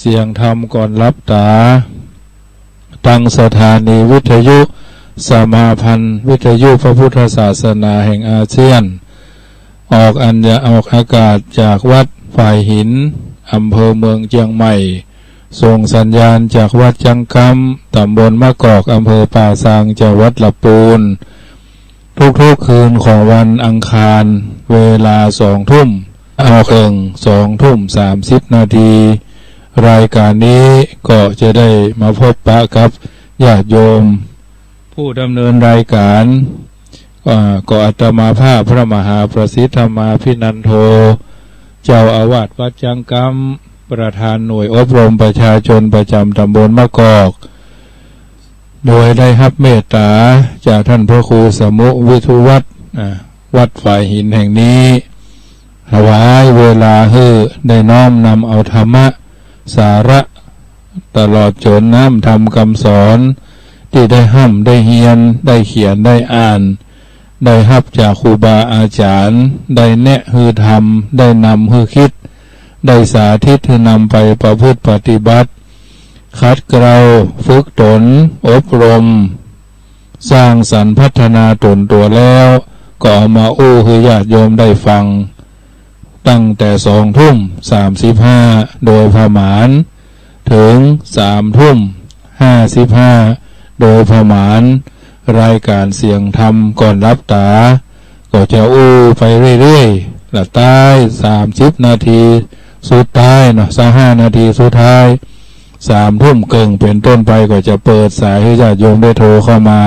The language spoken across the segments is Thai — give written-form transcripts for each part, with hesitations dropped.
เสียงธรรมก่อนรับตาตั้งสถานีวิทยุสมาพันธ์วิทยุพระพุทธศาสนาแห่งอาเซียนออกอากาศจากวัดฝ่ายหินอำเภอเมืองเชียงใหม่ส่งสัญญาณจากวัดจังกำตำบลมะกอกอำเภอป่าซางจังหวัดลำพูนทุกคืนของวันอังคารเวลา2 ทุ่ม2 ทุ่ม 30 นาทีรายการนี้ก็จะได้มาพบปะกับญาติโยมผู้ดำเนินรายการก็อาตมาภาพพระมหาประสิทธมาภินันโทเจ้าอาวาสวัดจังกำประธานหน่วยอบรมประชาชนประจำตำบลมะกอกโดยได้รับเมตตาจากท่านพระครูสมุวิทุวัฒน์วัดฝ่ายหินแห่งนี้ถวายเวลาได้น้อมนำเอาธรรมะสาระตลอดจนน้ำทำคำสอนที่ได้ห้ำได้เฮียนได้เขียนได้อ่านได้รับจากครูบาอาจารย์ได้แนะทำได้นำคิดได้สาธิตนำไปประพฤติปฏิบัติคัดเกลาฝึกตนอบรมสร้างสรรค์พัฒนาตนตัวแล้วก็เอามาญาติโยมได้ฟังตั้งแต่2 ทุ่ม 35โดยประมาณถึง3 ทุ่ม 55โดยประมาณรายการเสียงธรรมก่อนรับตาก็จะไปเรื่อยๆละท้าย30 นาทีสุดท้ายเนาะ25 นาทีสุดท้าย3 ทุ่มเกิงเป็นต้นไปก็จะเปิดสายให้ญาติโยมได้โทรเข้ามา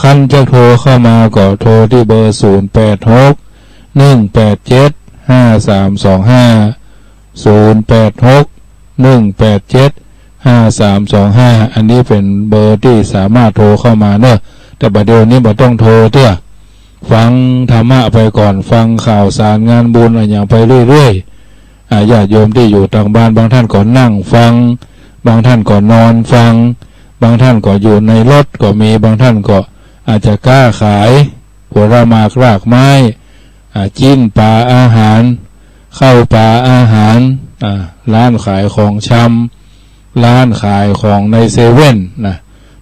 คันจะโทรเข้ามาก็โทรที่เบอร์086-187-5325 อันนี้เป็นเบอร์ที่สามารถโทรเข้ามาเนอะแต่บัดเดี๋ยวนี้บ่ต้องโทรเด้อฟังธรรมะไปก่อนฟังข่าวสารงานบุญอะไรอย่างไปเรื่อยๆญาติโยมที่อยู่ต่างบ้านบางท่านก็นั่งฟังบางท่านก็นอนฟังบางท่านก็อยู่ในรถก็มีบางท่านก็อาจจะกล้าขายผลไม้รากไม้จิ้นปลาอาหารข้าวปลาอาหารร้านขายของชำร้านขายของในเซเว่นนะ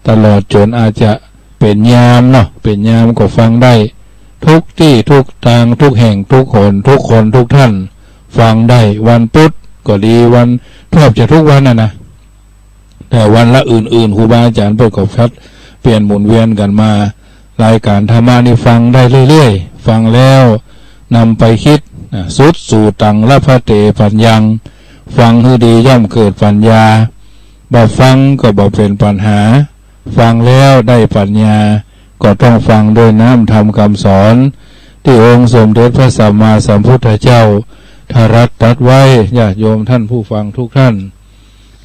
ตลอดจนอาจจะเป็นยามเนาะเป็นยามก็ฟังได้ทุกที่ทุกทางทุกแห่งทุกคนทุกท่านฟังได้วันพุธก็ดีวันแทบจะทุกวันนะแต่วันละอื่นครูบาอาจารย์เปิดกบชัดเปลี่ยนหมุนเวียนกันมารายการธรรมะนี่ฟังได้เรื่อยๆฟังแล้วนำไปคิดสุดสู่ตังละพะเตปัญญังฟังให้ดีย่อมเกิดปัญญาบ่ฟังก็บ่เป็นปัญหาฟังแล้วได้ปัญญาก็ต้องฟังด้วยน้ำธรรมคำสอนที่องค์สมเด็จพระสัมมาสัมพุทธเจ้าทรัสตรัสไว้ญาติโยมท่านผู้ฟังทุกท่าน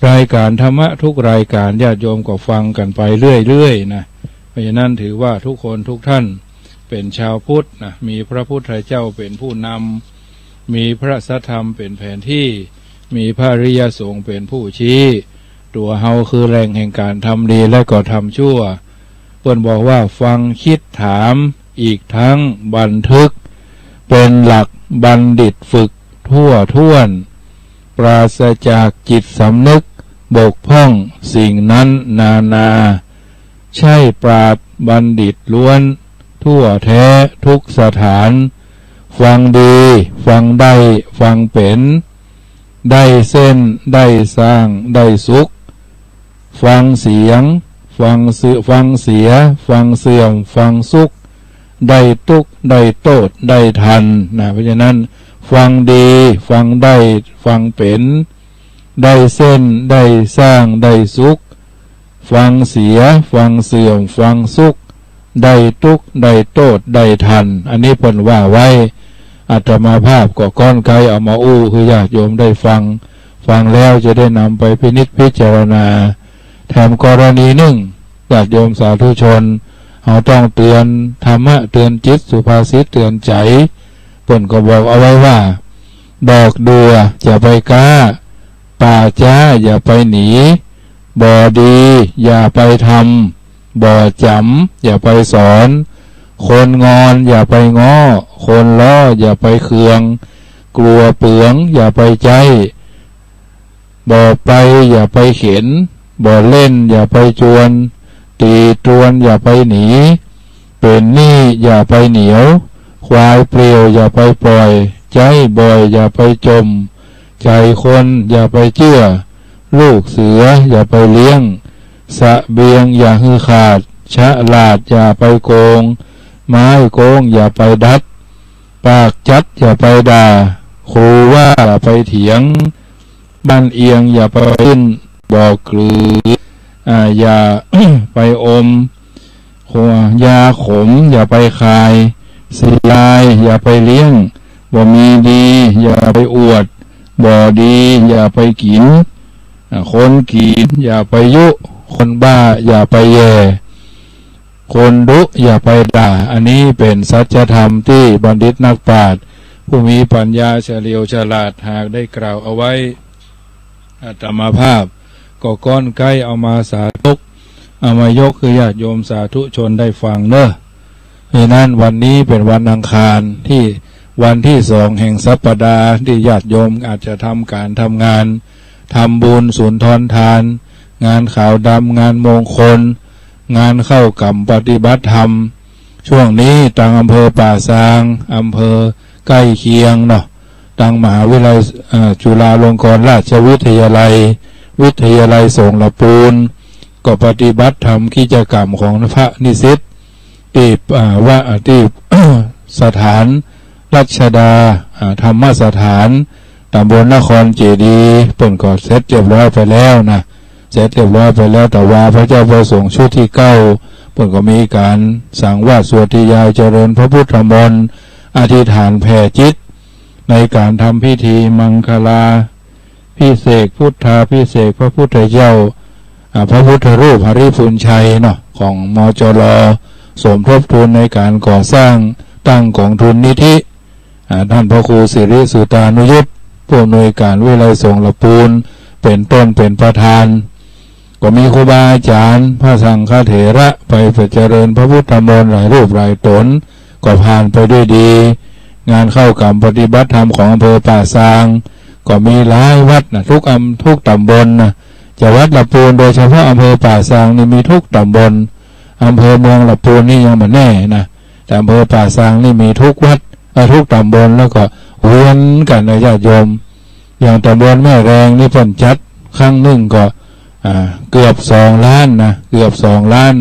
รายการธรรมะทุกรายการญาติโยมก็ฟังกันไปเรื่อยๆนะเพราะฉะนั้นถือว่าทุกคนทุกท่านเป็นชาวพุทธนะมีพระพุทธเจ้าเป็นผู้นำมีพระสัทธรรมเป็นแผนที่มีพระอริยสงฆ์เป็นผู้ชี้ตัวเฮาคือแรงแห่งการทำดีและก็ทำชั่วเพิ่นบอกว่าฟังคิดถามอีกทั้งบันทึกเป็นหลักบัณฑิตฝึกทั่วท่วนปราศจากจิตสำนึกบกพร่องสิ่งนั้นนาใช่ปราชญ์บัณฑิตล้วนทั่วแท้ทุกสถานฟังดีฟังได้ฟังเป็นได้เส้นได้สร้างได้สุขฟังเสียงฟังเสียฟังเสื่อมฟังสุขได้ทุกได้โทษได้ทันนะเพราะฉะนั้นฟังดีฟังได้ฟังเป็นได้เส้นได้สร้างได้สุขฟังเสียฟังเสื่อมฟังสุขได้ทุกได้โทษได้ทันอันนี้เพิ่นว่าไว้อาตมาภาพก็ก้อนไกลเอามาคือญาติโยมได้ฟังแล้วจะได้นำไปพินิจพิจารณาแถมกรณีหนึ่งญาติโยมสาธุชนเราต้องเตือนธรรมะเตือนจิตสุภาษิตเตือนใจเพิ่นก็บอกเอาไว้ว่าดอกดัวอย่าไปกล้าป่าจ้าอย่าไปหนีบ่ดีอย่าไปทำบ่จำอย่าไปสอนคนงอนอย่าไปง้อคนล้ออย่าไปเคืองกลัวเปลืองอย่าไปใจ บ่ไปอย่าไปเข็นบ่เล่นอย่าไปจวนตีตรวนอย่าไปหนีเป็นหนี้อย่าไปเหนียวควายเปลี่ยวอย่าไปปล่อยใจบ่อยอย่าไปจมใจคนอย่าไปเชื่อลูกเสืออย่าไปเลี้ยงสะเบียงอย่าหือขาดฉลาดอย่าไปโกงไม้โกงอย่าไปดัดปากจัดอย่าไปด่าครูว่าอย่าไปเถียงบ้านเอียงอย่าไปขึ้นบอกกลืออย่า ไปอมยาขมอย่าไปคายสีลายอย่าไปเลี้ยงบ่มีดีอย่าไปอวดบ่ดีอย่าไปกินคนกินอย่าไปยุคนบ้าอย่าไปแย่คนดุอย่าไปด่าอันนี้เป็นสัจธรรมที่บัณฑิตนักปราชญ์ผู้มีปัญญาเฉลียวฉลาดหากได้กล่าวเอาไว้อาตมาภาพก็ก้อนใกล้เอามาสาธุเอามายกคือญาติโยมสาธุชนได้ฟังเนอะเพราะนั้นวันนี้เป็นวันอังคารที่วันที่2แห่งสัปดาห์ที่ญาติโยมอาจจะทำการทำงานทำบุญสุนทรทานงานขาวดำงานมงคลงานเข้ากรรมปฏิบัติธรรมช่วงนี้ทางอำเภอป่าซางอำเภอใกล้เคียงเนาะทางมหาวิทยาลัยจุฬาลงกรณราชวิทยาลัยวิทยาลัยสงขลาปูนก็ปฏิบัติธรรมกิจกรรมของพระนิสิตที่ว่าที่ สถานรัชดาธรรมสถานตำบลนครเจดีย์เปิ่นก็เสร็จเรียบร้อยไปแล้วนะเสร็จเรียบร้อยไปแล้วแต่ว่าพระเจ้าประสงค์ชุดที่9เปิ่นก็มีการสั่งว่าสวดที่ยาวเจริญพระพุทธมนต์อธิษฐานแผ่จิตในการทำพิธีมังคลาพิเศษพุทธาพิเศษพระพุทธเจ้าพระพุทธรูปหริพุนชัยเนาะของมจร.สมทบทุนในการก่อสร้างตั้งกองทุนนิธิท่านพระครูสิริสุตานุยุตผู้อำนวยการวิไลสงขลาปูนเป็นต้นเป็นประธานก็มีครูบาอาจารย์พระสังฆเถระไปเจริญพระพุทธมนต์หลายรูปหลายตนก็ผ่านไปด้วยดีงานเข้ากรรมปฏิบัติธรรมของอำเภอป่าซางก็มีหลายวัดนะทุกตำบลนะจะวัดลำพูนโดยเฉพาะอำเภอป่าซางนี่มีทุกตำบลอำเภอเมืองลำพูนนี่ยังไม่แน่นะแต่อำเภอป่าซางนี่มีทุกวัดทุกตำบลแล้วก็เวียนกันในญาติโยมอย่างตำบลแม่แรงนี่เพิ่นจัดครั้งหนึ่งก็เกือบ2 ล้านนะเกือบ2 ล้าน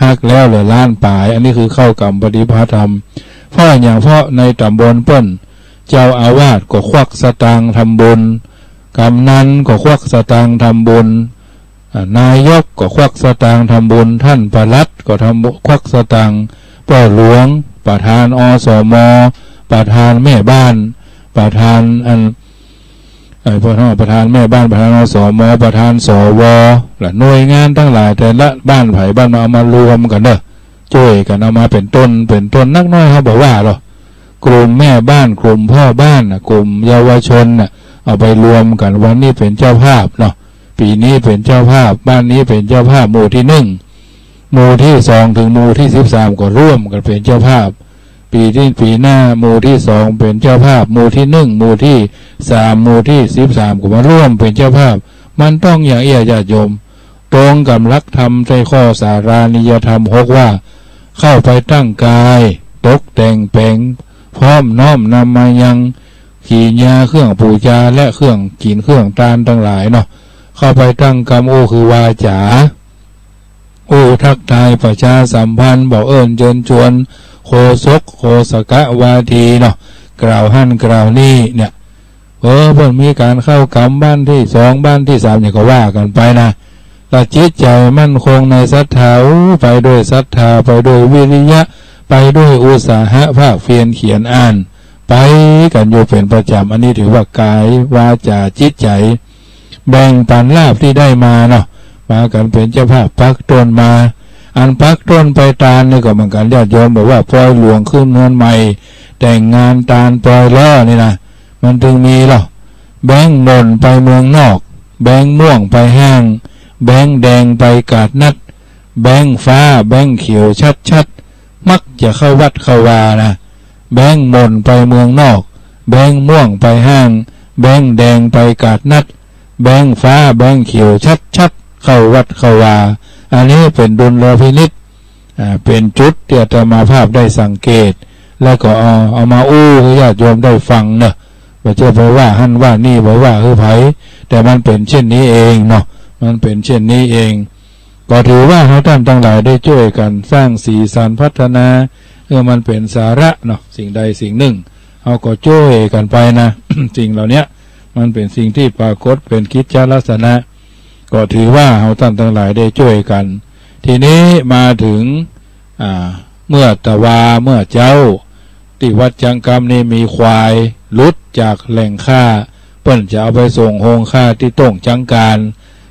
หักแล้วเลยล้านปลายอันนี้คือเข้ากรรมปฏิบัติธรรมเพราะในตำบลเปิ้นเจ้าอาวาสก็ควักสตางค์ทำบุญกำนันก็ควักสตางค์ทำบุญนายกก็ควักสตางค์ทำบุญท่านปลัดก็ควักสตางค์พ่อหลวงประธานอสมประธานแม่บ้านประธานประธานแม่บ้านประธานอสมประธานสวและหน่วยงานทั้งหลายแต่ละบ้านไผ่บ้านมาเอามารวมกันเด้อช่วยกันเอามาเป็นต้นนักน้อยเขาบอกว่าหรอกลุ่มแม่บ้านกลุ่มพ่อบ้านกลุ่มเยาวชนเอาไปรวมกันวันนี้เป็นเจ้าภาพเนาะปีนี้เป็นเจ้าภาพบ้านนี้เป็นเจ้าภาพหมู่ที่1หมู่ที่2ถึงหมู่ที่13ก็ร่วมกันเป็นเจ้าภาพปีหน้าหมู่ที่2เป็นเจ้าภาพหมู่ที่1หมู่ที่3หมู่ที่13ก็มาร่วมเป็นเจ้าภาพมันต้องอย่างญาติโยมตรงกับหลักธรรมใจข้อสารานิยธรรม6ว่าเข้าไปตั้งกายตกแต่งแปลงพร้อมน้อมนำมายังขีญาเครื่องปูชาและเครื่องกินเครื่องทานทั้งหลายเนาะเข้าไปตั้งกรรมคือวาจาทักทายประชาสัมพันธ์บอกเชิญชวนโคศกโคสกะวาทีเนาะกล่าวหั่นกล่าวนี่เนี่ยเพิ่นมีการเข้ากรรมบ้านที่2บ้านที่3อย่างก็ว่ากันไปนะแต่จิตใจมั่นคงในศรัทธาไปด้วยศรัทธาไปด้วยวิริยะไปด้วยอุตสาหะภาคเพียรเขียนอ่านไปกันอยู่เป็นประจำอันนี้ถือว่ากายวาจาจิตใจแบ่งปันลาภที่ได้มาเนาะมากันเป็นเจ้าภาพปักต้นมาอันปักต้นไปตาลนี่ก็เหมือนกันญาติโยมบอกว่าปล่อยหลวงขึ้นเงินใหม่แต่งงานตาลปล่อยล้อนี่นะมันถึงมีหรอแบงค์นนไปเมืองนอกแบงค์ม่วงไปห้างแบงค์แดงไปกาดนัดแบงค์ฟ้าแบงค์เขียวชัดมักจะเข้าวัดเข้าวานะแบงค์มนไปเมืองนอกแบงค์ม่วงไปห้างแบงค์แดงไปกาดนัด แบงฟ้าแบงเขียวชัดเข้าวัดเข้าวาอันนี้เป็นดุลพินิจเป็นจุดที่อาตมาภาพได้สังเกตแล้วก็เอามาอู้ให้ญาติโยมได้ฟังเนอะว่าจะไปว่าหั่นว่านี่บอกว่าไผแต่มันเป็นเช่นนี้เองเนาะมันเป็นเช่นนี้เองก็ถือว่าเราท่านทั้งหลายได้ช่วยกันสร้างสีสันพัฒนามันเป็นสาระเนาะสิ่งใดสิ่งหนึ่งเราก็ช่วยกันไปนะ สิ่งเหล่านี้มันเป็นสิ่งที่ปรากฏเป็นกิจจลักษณะก็ถือว่าเราท่านทั้งหลายได้ช่วยกันทีนี้มาถึงเมื่อตะวาเมื่อเจ้าที่วัดจังกรรมนี่มีควายลุดจากแหล่งฆ่าเปิ้นจะเอาไปส่งโรงฆ่าที่ต้งจังการ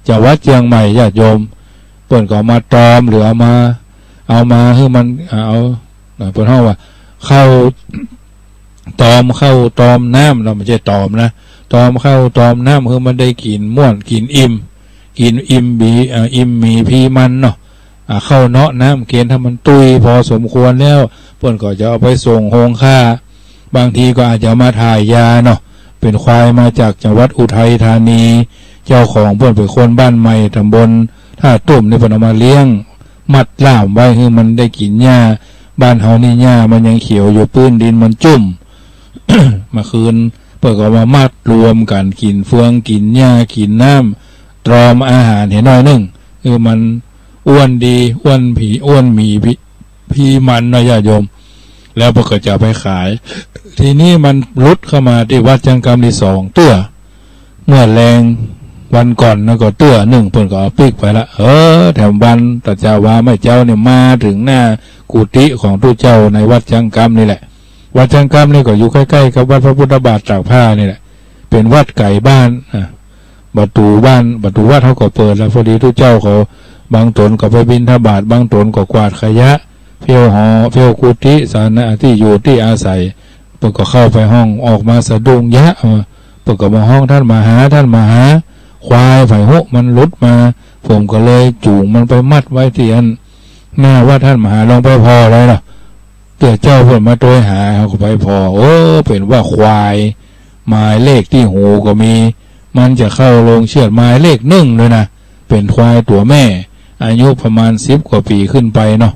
จากวัดเชียงใหม่ญาติโยมเปิ้นก็มาตอมหรือเอามาให้มันเอาเปิ้นเฮาว่าเข้าตอมน้ำเราไม่ใช่ตอมนะตอมเข้าตอมน้ำคือมันได้กินม่วนกินอิ่มมีพีมันเนาะเข้าเนาะน้ำเกณฑ์ถ้ามันตุยพอสมควรแล้วเปิ้นก็จะเอาไปส่งโรงฆ่าบางทีก็อาจจะมาถ่ายยาเนาะเป็นควายมาจากจังหวัดอุทัยธานีเจ้าของเปิ้นเป็นคนบ้านใหม่ตำบลท่าตุ่มนี่เปิ้นเอามาเลี้ยงมัดล่ามไว้ให้มันได้กินหญ้าบ้านเฮานี่หญ้ามันยังเขียวอยู่พื้นดินมันจุ่ม มาคืนเปิ้นก็มามัดรวมกันกินเฟืองกินหญ้ากินน้ำตรอมอาหารเห็นน้อยนึงมันอ้วนดีอ้วนมีพี่มันนะญาติโยมแล้วพวกก็จะไปขายทีนี้มันรุดเข้ามาที่วัดจังกรรมที่2ตัวเมื่อแรงวันก่อนนะก็ตัว1เพิ่นก็เอาปิกไปละแถมวันตาเจ้าว่าไม่เจ้าเนี่ยมาถึงหน้ากุฏิของทุกเจ้าในวัดจังกรรมนี่แหละวัดจังกรรมนี่ก็อยู่ใกล้ๆกับวัดพระพุทธบาทตากผ้านี่แหละเป็นวัดไก่บ้านประตูวัดเขาก็เปิดแล้วพอดีทุกเจ้าเขาบางตนก็ไปบิณฑบาตบางตนก็กวาดขยะเพี้ยวหอเพี้ยวกุฏิสานะที่อยู่ที่อาศัยเปิดก็เข้าไปห้องออกมาสะดุ้งยะเปิดก็มาห้องท่านมาหาควายไผ่หุมันลุดมาผมก็เลยจูงมันไปมัดไว้ที่อันหน้าว่าท่านมหาลองไปพอเลยเนาะเกิดเจ้าเพิ่นมาโดยหาเขาก็ไปพอเป็นว่าควายหมายเลขที่หูก็มีมันจะเข้าลงเชือดหมายเลข1เลยนะเป็นควายตัวแม่อายุประมาณ10 กว่าปีขึ้นไปเนาะ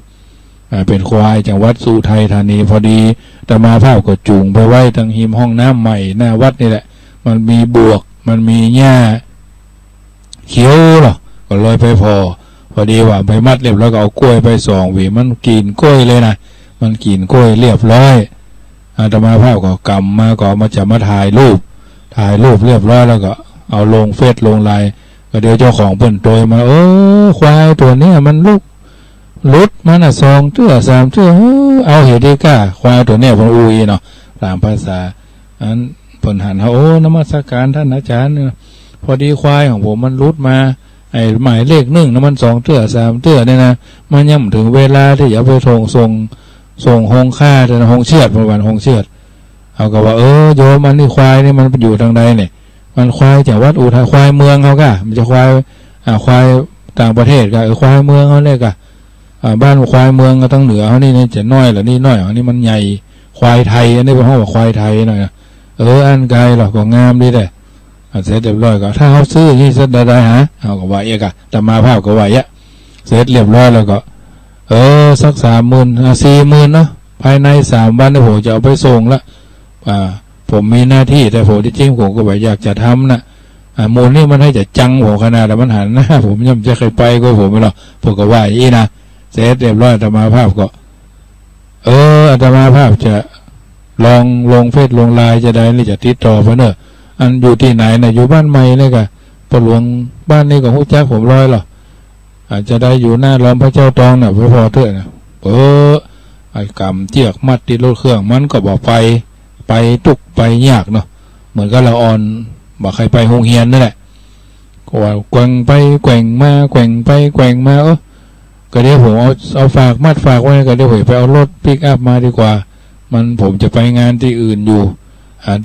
เป็นควายจากวัดสุทัยธานีพอดีแต่มาภาพก็จูงไปไว้ทางหิมห้องน้ำใหม่หน้าวัดนี่แหละมันมีบวกมันมีหญ้าเขียวหรอก็ลอยไปพอดีว่าไปมัดเรียบร้อยก็เอากล้วยไป2 หวีมันกินกล้วยเลยนะมันกินกล้วยเรียบร้อยอาตมาภาพก็กำมาก็มาจะมาถ่ายรูปเรียบร้อยแล้วก็เอาลงเฟซลงไลน์ก็เดี๋ยวเจ้าของเปิ้นโตยมาควายตัวนี้มันลุดมัน2 เทื่อ 3 เทื่อเอาเหตุก้าควายตัวนี้เพิ่นอุ้ยเนาะตามภาษาอันเพิ่นหันนมัสการท่านอาจารย์พอดีควายของผมมันลุดมาไอ้หมายเลข1นะมัน2 เทื่อ 3 เทื่อเนี่ยนะมันย่ำถึงเวลาที่จะไปส่งโรงฆ่าแต่โรงเชือดประมาณโรงเชือดเขาก็ว่าโยมมันนี่ควายนี่มันอยู่ทางใดเนี่ยมันควายจากวัดอุทัยควายเมืองเขาก็มันจะควายต่างประเทศก็ควายเมืองเขาเนี่ยก็บ้านควายเมืองก็ทั้งเหนือเขานี่จะน้อยหรือนี่น้อยอันนี้มันใหญ่ควายไทยอันนี้เป็นห้องว่าควายไทยหน่อยอันไกลหรอกก็งามดีเลยเสร็จเรียบร้อยก็ถ้าเขาซื้อที่สัตว์ใดฮะเขาก็ว่าก็แต่มาภาพก็ว่าเสร็จเรียบร้อยแล้วก็สัก30,000 40,000เนาะภายใน3 วันผมจะเอาไปส่งละผมมีหน้าที่แต่ผมที่จริงผมก็แบบอยากจะทำนะมูลนี่มันให้จะจังผมขนาดแต่มันหันหน้าผมยังจะเคยไปก็ผมไม่หรอกผมก็ว่านะเสร็จเรียบร้อยอาตมาภาพก็อาตมาภาพจะลองลงเฟซลงไลน์จะได้หรือจะติดต่อเพื่อนอันอยู่ที่ไหนนะอยู่บ้านใหม่เลยกะปหลวงบ้านนี้ของฮู้จักผมร้อยหรออาจจะได้อยู่หน้าล้อมพระเจ้าตองน่ะพอเถอะนะไอ้กำเจียกมัดที่รถเครื่องมันก็บอกไปตุกไปยากเนาะเหมือนกับเราอ่อนบอกใครไปโรงเรียนนั่นแหละก็ว่าแกว่งไปแกว่งมาแกว่งไปแกว่งมาก็เดี๋ยวผมเอาฝากมัดฝากไว้ก็เดี๋ยวผมไปเอารถปิกอัพมาดีกว่ามันผมจะไปงานที่อื่นอยู่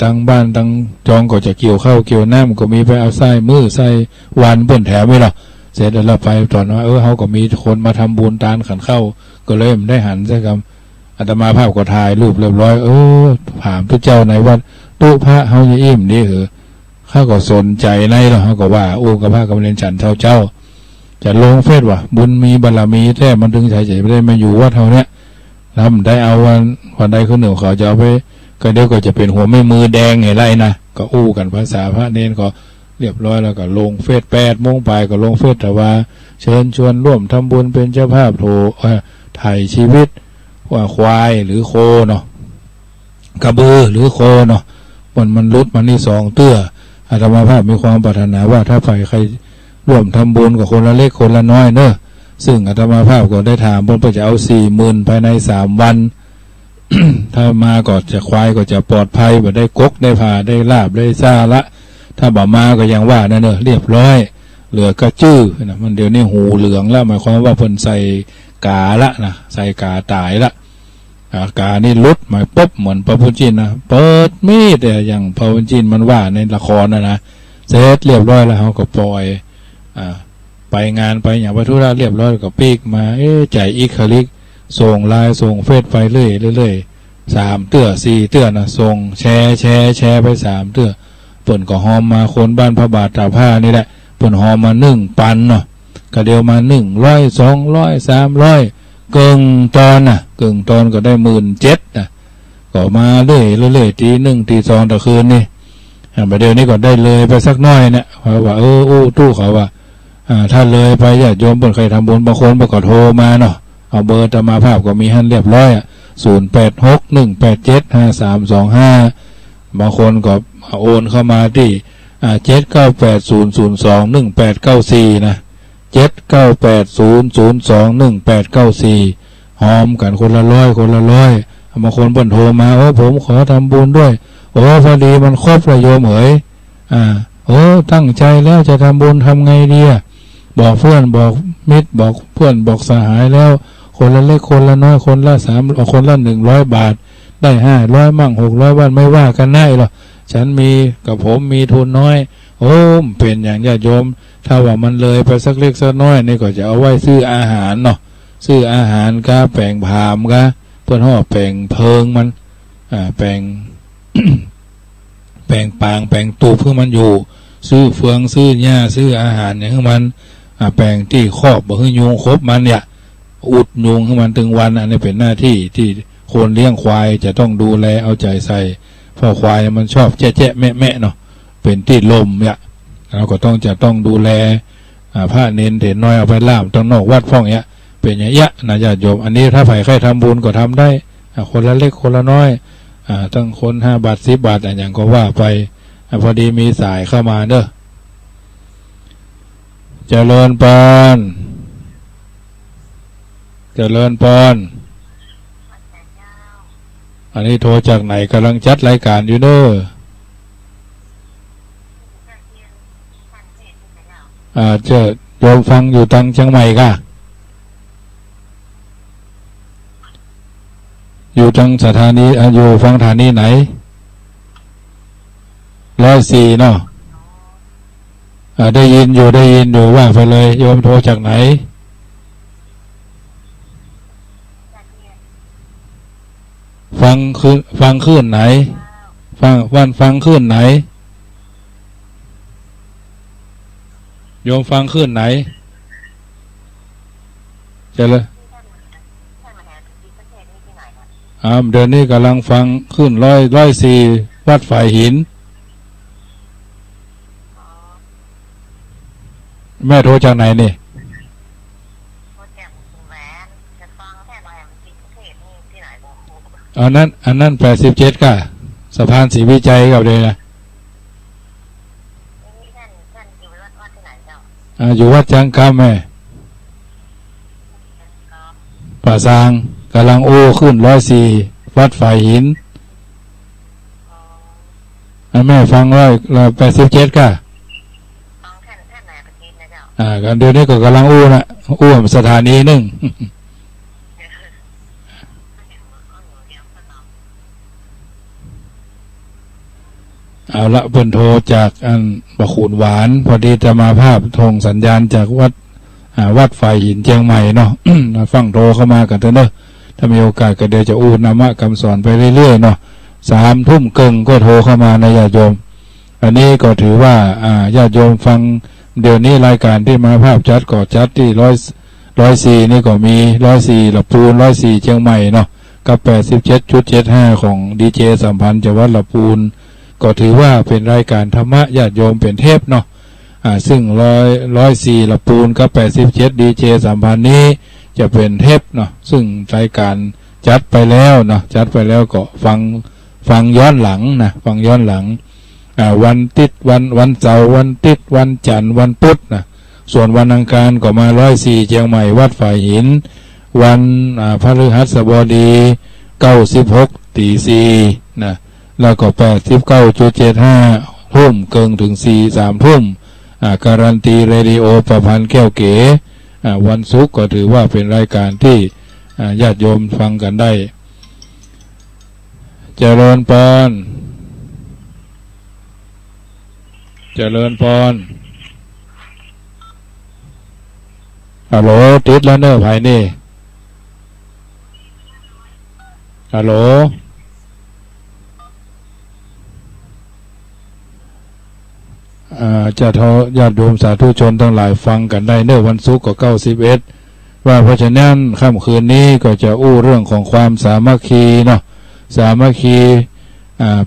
ทางบ้านทางจองก็จะเกี่ยวข้าวเกี่ยวน้ำก็มีไปเอาไส้มือไส้วันเปิ่นแถมไม่หรอเสร็จแล้วไปตอนว่าเขาก็มีคนมาทำบุญตานขันเข้าก็เลยไม่ได้หันใช่ครับอาตมาภาพก็ถ่ายรูปเรียบร้อยถามทุกเจ้าในวัดตู้พระเขาจะอิ่มดีเหรอข เขาก็สนใจในแล้วเขาก็ว่าโอ้กับพระกำเนิดฉันเจ้าจะลงเฟซว่าบุญมีบารมีแท้มันถึงใจไม่ได้มาอยู่วัดเท่าเนี้ยแล้วได้เอาวันใดคนหนึ่งเขาจะเอาไปก็เดี๋ยวก็จะเป็นหัวไม่มือแดงไงไรนะก็อู้กันภาษาพระเนนก็เรียบร้อยแล้วก็ลงเฟซ8 โมงไปก็ลงเฟซแต่ว่าเชิญชวนร่วมทำบุญเป็นเจ้าภาพโทถ่ายชีวิตว่าควายหรือโคเนาะกระบือหรือโคเนาะมันลุดมันนี่2 เตื้ออาตมาภาพมีความปรารถนาว่าถ้าใครร่วมทำบุญกับคนละเล็กคนละน้อยเนอะซึ่งอาตมาภาพก็ได้ถามเพื่อนจะเอา40,000ภายใน3 วัน ถ้ามาก็จะควายก็จะปลอดภัยแบบได้กกได้ผ่าได้ลาบได้ซาละถ้าบ่มาก็ยังว่านั่นเนอะเรียบร้อยเหลือกระจื้อนะมันเดี๋ยวนี้หูเหลืองแล้วหมายความว่าเพิ่นใส่กาละนะใส่กาตายละกานี่ลุดหมายปุ๊บเหมือนพระพุทธจินนะเปิดมีดแต่อย่างพระพุทธจินมันว่าในละครนะเสร็จเรียบร้อยแล้วเขาก็ปล่อยไปงานไปอย่างวัตถุระเรียบร้อยก็ปีกมาใจอีกคลิกส่งไลน์ส่งเฟซไปเรื่อย3 เตื้อ4 เตื้อนะส่งแชร์ไป3 เตื้อเปิ่นก็หอมมาคนบ้านพระบาทตากผ้านี่แหละเปิ่นหอมมา1 ปันเนาะก็เดียวมา100 200 300เกิงตอนน่ะเกิงตอนก็ได้17,000นะก็มาเรื่อยตี 1 ตี 2ต่อคืนนี่ประเดี๋ยวนี้ก็ได้เลยไปสักน้อยเนี่ยเพราะว่าตู้เขาว่าถ้าเลยไปญาติโยมบนใครทำบุญบางคนก็โทรมาเนาะเอาเบอร์ตมาภาพก็มีให้เรียบร้อย0861875325บางคนก็โอนเข้ามาที่7980021894นะ7980021894หอมกันคนละ100บางคนเพิ่นโทรมาผมขอทำบุญด้วยพอดีมันครบเลยโยมเอ๋ยตั้งใจแล้วจะทำบุญทำไงดีบอกเพื่อนบอกมิตรบอกเพื่อนบอกสหายแล้วคนละเล็กคนละน้อยคนละ3คนละ100 บาทได้500มั่ง600 บาทไม่ว่ากันได้หรอกฉันมีกับผมมีทุนน้อยเป็นอย่างญาติโยมถ้าว่ามันเลยไปสักเล็กสักน้อยนี่ก็จะเอาไว้ซื้ออาหารเนาะซื้ออาหารก็แปลงผามก็เพื่อนห่อแปลงเพิงมันแปลง แปลงปางแปลงตูเพื่อมันอยู่ซื้อเฟืองซื้อหญ้าซื้ออาหารอย่างให้มันแปลงที่ครอบบ่ให้ยุงครบมันเนี่ยอุดยุงให้มันถึงวันอันนี้เป็นหน้าที่ที่คนเลี้ยงควายจะต้องดูแลเอาใจใส่เพราะควายมันชอบแจ๊ะแม่เนาะเป็นที่ลมเนี่ยเราก็ต้องดูแลผ้าเน้นเด่นน้อยเอาไปล่ามต้องนอกวัดฟ้องเนี่ยเป็นอย่างเงี้ยนะญาติโยมอันนี้ถ้าใครทำบุญก็ทำได้คนละเล็กคนละน้อยตั้งคน5 บาท10 บาทอย่างก็ว่าไปพอดีมีสายเข้ามาเด้อเจริญพรอันนี้โทรจากไหนกำลังจัดรายการอยู่เด้อเจ้าโยมฟังอยู่ตังเชียงใหม่ค่ะอยู่จังสถานีอยู่ฟังสถานีไหน104เนาะได้ยินอยู่ว่าไปเลยโยมโทรจากไหนฟังคลื่นไหนฟังคลื่นไหนโยมฟังคลื่นไหนจะเลยเดือนนี้กำลังฟังขึ้น104วัดฝ่ายหินแม่โทรจากไหนนี่อันนั้น87ค่ะสะพานศรีวิจัยกับเลยนะอยู่วัดจังคำแม่ป่าซางกำลังขึ้น104วัดฝ่ายหินแม่ฟัง187ค่ะกันเดี๋ยวนี้ก็กำลังนะสถานีหนึ่งเอาละเพิ่นโทรจากบะขูนหวานพอดีจะมาภาพทงสัญญาณจากวัดฝ่ายหินเชียงใหม่เนาะ ฟังโทรเข้ามากันเถอะเนอะถ้ามีโอกาสก็เดี๋ยวจะนำคำสอนไปเรื่อยๆเนาะ3 ทุ่มครึ่งก็โทรเข้ามาในญาติโยม อันนี้ก็ถือว่าญาติโยมฟังเดี๋ยวนี้รายการที่มาภาพจัดก็จัดที่104นี่ก็มี104ลำพูน104เชียงใหม่เนาะกับ 87.75 ของดีเจสัมพันธ์จังหวัดลำพูนก็ถือว่าเป็นรายการธรรมะญาติโยมเป็นเทพเนาะซึ่ง104ลำพูนกับ87ดีเจสัมพันธ์นี้จะเป็นเทพเนาะซึ่งรายการจัดไปแล้วเนาะจัดไปแล้วก็ฟังย้อนหลังนะฟังย้อนหลังวันติดวันเสาร์วันติดวันจันทร์วันพุธนะส่วนวันอังคารก็มา104เชียงใหม่วัดฝ่ายหินวันพฤหัสบดี96ตี4นะแล้วก็89.75ทุ่มเกินถึง3ทุ่มการันตีเรดิโอประพันธ์แก้วเก๋วันศุกร์ก็ถือว่าเป็นรายการที่ญาติโยมฟังกันได้เจริญพรเจริญพรฮัลโหลติดแล้วเนอะภายนี่ฮัลโหลจะทอญาติโยมสาธุชนทั้งหลายฟังกันได้เนอะวันศุกร์ก็91ว่าเพราะฉะนั้นค่ำคืนนี้ก็จะอู้เรื่องของความสามัคคีเนาะสามัคคี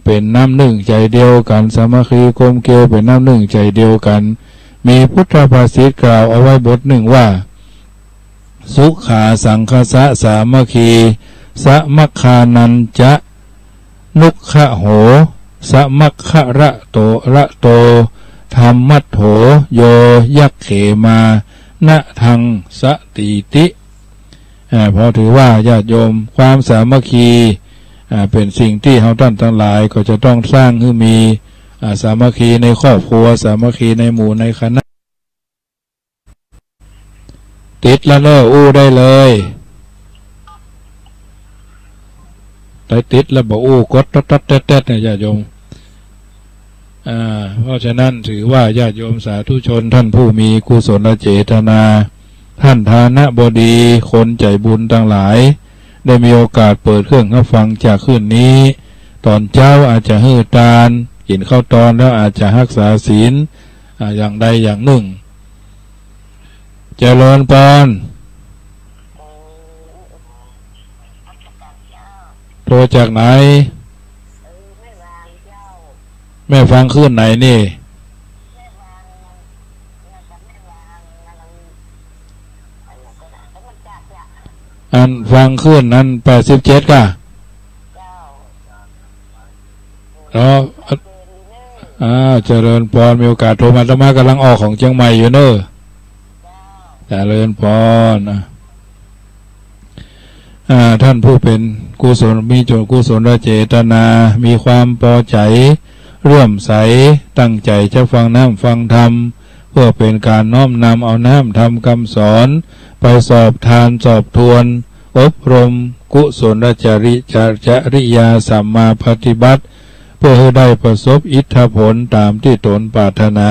เป็นน้ำหนึ่งใจเดียวกันสามัคคีกลมเกลียวเป็นน้ำหนึ่งใจเดียวกันมีพุทธภาษิตกล่าวเอาไว้บทหนึ่งว่าสุขาสังคสะสามัคคีสมัคคานันจะนุขะโหสมัคคะระโตธรรมัตโถโยยักเขมานะทังสติติเพราะถือว่าญาติโยมความสามัคคีเป็นสิ่งที่เราท่านทั้งหลายก็จะต้องสร้างให้มีสามัคคีในครอบครัวสามัคคีในหมู่ในคณะติดแล้วเนอะอู้ได้เลยได้ติดแล้วบอกอู้กดตัดแต๊ดเนี่ยญาติโยมเพราะฉะนั้นถือว่าญาติโยมสาธุชนท่านผู้มีกุศลเจตนาท่านทานบดีคนใจบุญทั้งหลายได้มีโอกาสเปิดเครื่องรับฟังจากคืนนี้ตอนเจ้าอาจจะฮื้อตาลกินข้าวตอนแล้วอาจจะรักษาศีลอย่างใดอย่างหนึ่งเจริญพรโทรจากไหนแม่ฟังคืนไหนนี่อันฟังคืนนั้น87ก่ะเจริญพรมีโอกาสโทรมาธรรมะกำลังออกของเชียงใหม่อยู่เนอะเจริญพรท่านผู้เป็นกุศลมีโจทย์กุศลเจตนามีความพอใจเรื่อมใสตั้งใจจะฟังน้ำฟังธรรมเพื่อเป็นการน้อมนำเอาน้ำธรรมคำสอนไปสอบทานสอบทวนอบรมกุศลจริยาสัมมาปฏิบัติเพื่อให้ได้ประสบอิทธิผลตามที่ตนปรารถนา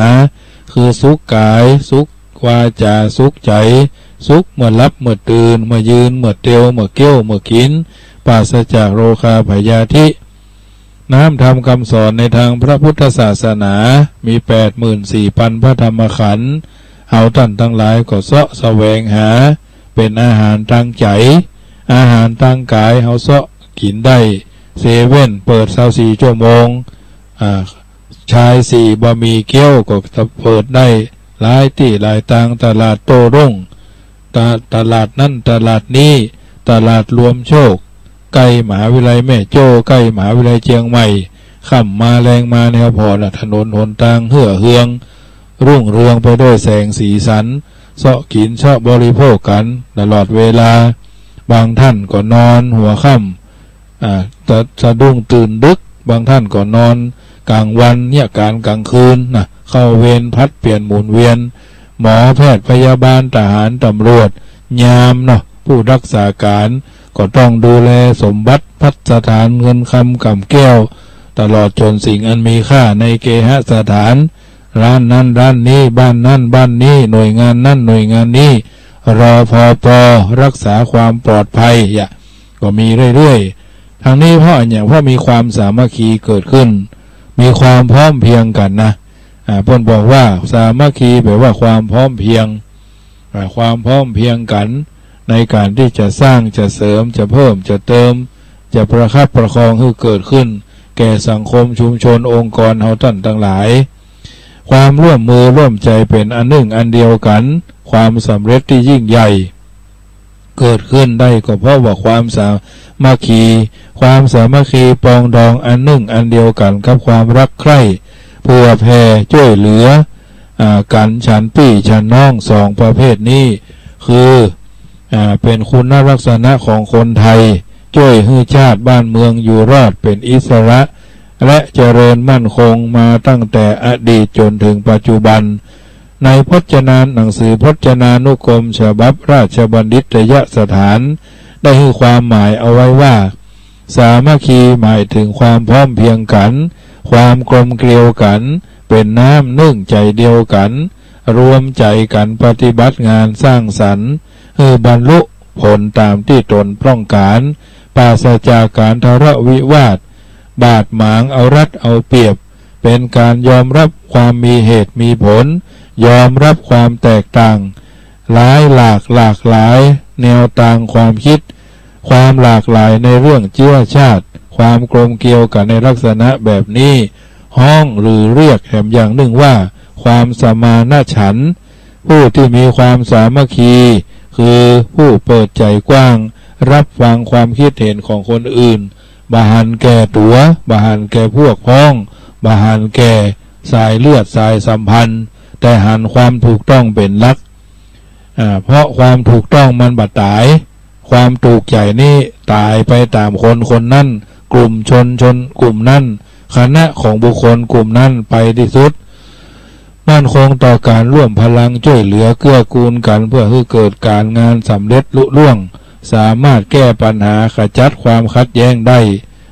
คือสุขกายสุขวาจาสุขใจสุขเมื่อรับเมื่อตื่นเมื่อยืนเมื่อเตียวเมื่อเกี้ยวเมื่อกินปราศจากโรคาพยาธิน้ำธรรมคำสอนในทางพระพุทธศาสนามี 84,000 พระธรรมขันธ์เอาท่านทั้งหลายก็เสาะแสวงหาเป็นอาหารทางใจอาหารทางกายเอาเสาะกินได้เซเว่นเปิด24 ชั่วโมงชาย4บะหมี่เกี๊ยวก็เปิดได้หลายที่หลายทางตลาดโต้รุ่งตลาดนั่นตลาดนี้ตลาดรวมโชคใกล้มหาวิทยาลัยแม่โจ้ใกล้มหาวิทยาลัยเชียงใหม่ค่ำมาแรงมาแนวพอถนนหนทางเหื่อเฮืองรุ่งเรืองไปด้วยแสงสีสันเสาะกินเสาะบริโภคกันตลอดเวลาบางท่านก็นอนหัวค่ำสะดุ้งตื่นดึกบางท่านก็นอนกลางวันเนี่ยกลางคืนเข้าเวรพัดเปลี่ยนหมุนเวียนหมอแพทย์พยาบาลทหารตำรวจยามผู้รักษาการก็ต้องดูแลสมบัติพัฒสถานเงินคำกำแก้วตลอดจนสิ่งอันมีค่าในเกหสถานร้านนั้นร้านนี้บ้านนั้นบ้านนี้หน่วยงานนั้นหน่วยงานนี้รอพอปอรักษาความปลอดภัยก็มีเรื่อยๆทางนี้เพราะมีความสามัคคีเกิดขึ้น มีความพร้อมเพรียงกันนะเพิ่นบอกว่าสามัคคีแปลว่าความพร้อมเพรียงความพร้อมเพรียงกันในการที่จะสร้างจะเสริมจะเพิ่มจะเติมจะประคับประคองให้เกิดขึ้นแก่สังคมชุมชนองค์กรเฮาท่านทั้งหลายความร่วมมือร่วมใจเป็นอันหนึ่งอันเดียวกันความสำเร็จที่ยิ่งใหญ่เกิดขึ้นได้ก็เพราะว่าความสามัคคีความสามัคคีปองดองอันหนึ่งอันเดียวกันกับความรักใคร่เพื่อแผ่ช่วยเหลือกันฉันพี่ฉันน้องสองประเภทนี้คือเป็นคุณลักษณะของคนไทยช่วยให้ชาติบ้านเมืองอยู่รอดเป็นอิสระและเจริญมั่นคงมาตั้งแต่อดีตจนถึงปัจจุบันในพจนานุหนังสือพจนานุกรมฉบับราชบัณฑิตยสถานได้ให้ความหมายเอาไว้ว่าสามัคคีหมายถึงความพร้อมเพรียงกันความกลมเกลียวกันเป็นน้ำนึ่งใจเดียวกันรวมใจกันปฏิบัติงานสร้างสรรค์ให้บรรลุผลตามที่ตนต้องการปราศจากการทะเลาะวิวาทบาดหมางเอารัดเอาเปรียบเป็นการยอมรับความมีเหตุมีผลยอมรับความแตกต่างหลากหลายแนวทางความคิดความหลากหลายในเรื่องเชื้อชาติความกลมเกลียวกันในลักษณะแบบนี้ห้องหรือเรียกแถมอย่างหนึ่งว่าความสมานฉันท์ผู้ที่มีความสามัคคีคือผู้เปิดใจกว้างรับฟังความคิดเห็นของคนอื่นบ่หันแก่ตัวบ่หันแก่พวกพ้องบ่หันแก่สายเลือดสายสัมพันธ์แต่หันความถูกต้องเป็นหลักเพราะความถูกต้องมันบัดตายความถูกใจนี่ตายไปตามคนนั้นกลุ่มชนกลุ่มนั้นคณะของบุคคลกลุ่มนั้นไปที่สุดมั่นคงต่อการร่วมพลังช่วยเหลือเกื้อกูลกันเพื่อให้เกิดการงานสำเร็จลุล่วงสามารถแก้ปัญหาขจัดความขัดแย้งได้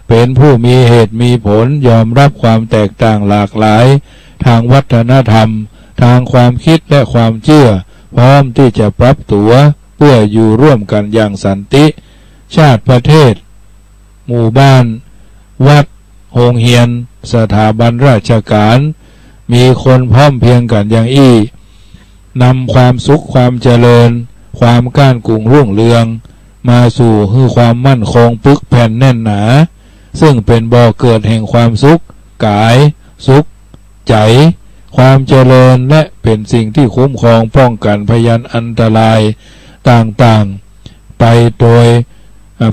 เป็นผู้มีเหตุมีผลยอมรับความแตกต่างหลากหลายทางวัฒนธรรมทางความคิดและความเชื่อพร้อมที่จะปรับตัวเพื่ออยู่ร่วมกันอย่างสันติชาติประเทศหมู่บ้านวัดโรงเรียนสถาบันราชการมีคนพร้อมเพรียงกันอย่างนำความสุขความเจริญความก้านกุงรุ่งเรืองมาสู่ให้ความมั่นคงปึกแผ่นแน่นหนาซึ่งเป็นบ่อเกิดแห่งความสุขกายสุขใจความเจริญและเป็นสิ่งที่คุ้มครองป้องกันพยันอันตรายต่างๆไปโดย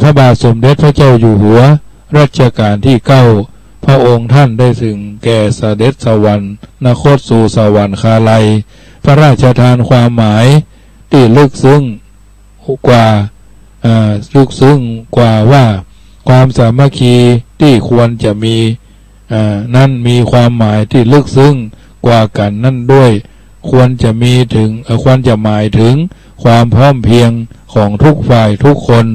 พระบาทสมเด็จพระเจ้าอยู่หัวรัชกาลที่9พระองค์ท่านได้ถึงแก่เสด็จสวรรคตสู่สวรรคาลัยพระราชทานความหมายที่ลึกซึ้งกว่าว่าความสามัคคีที่ควรจะมีนั่นมีความหมายที่ลึกซึ้งกว่ากันนั่นด้วยควรจะหมายถึงความพร้อมเพรียงของทุกฝ่ายทุกคน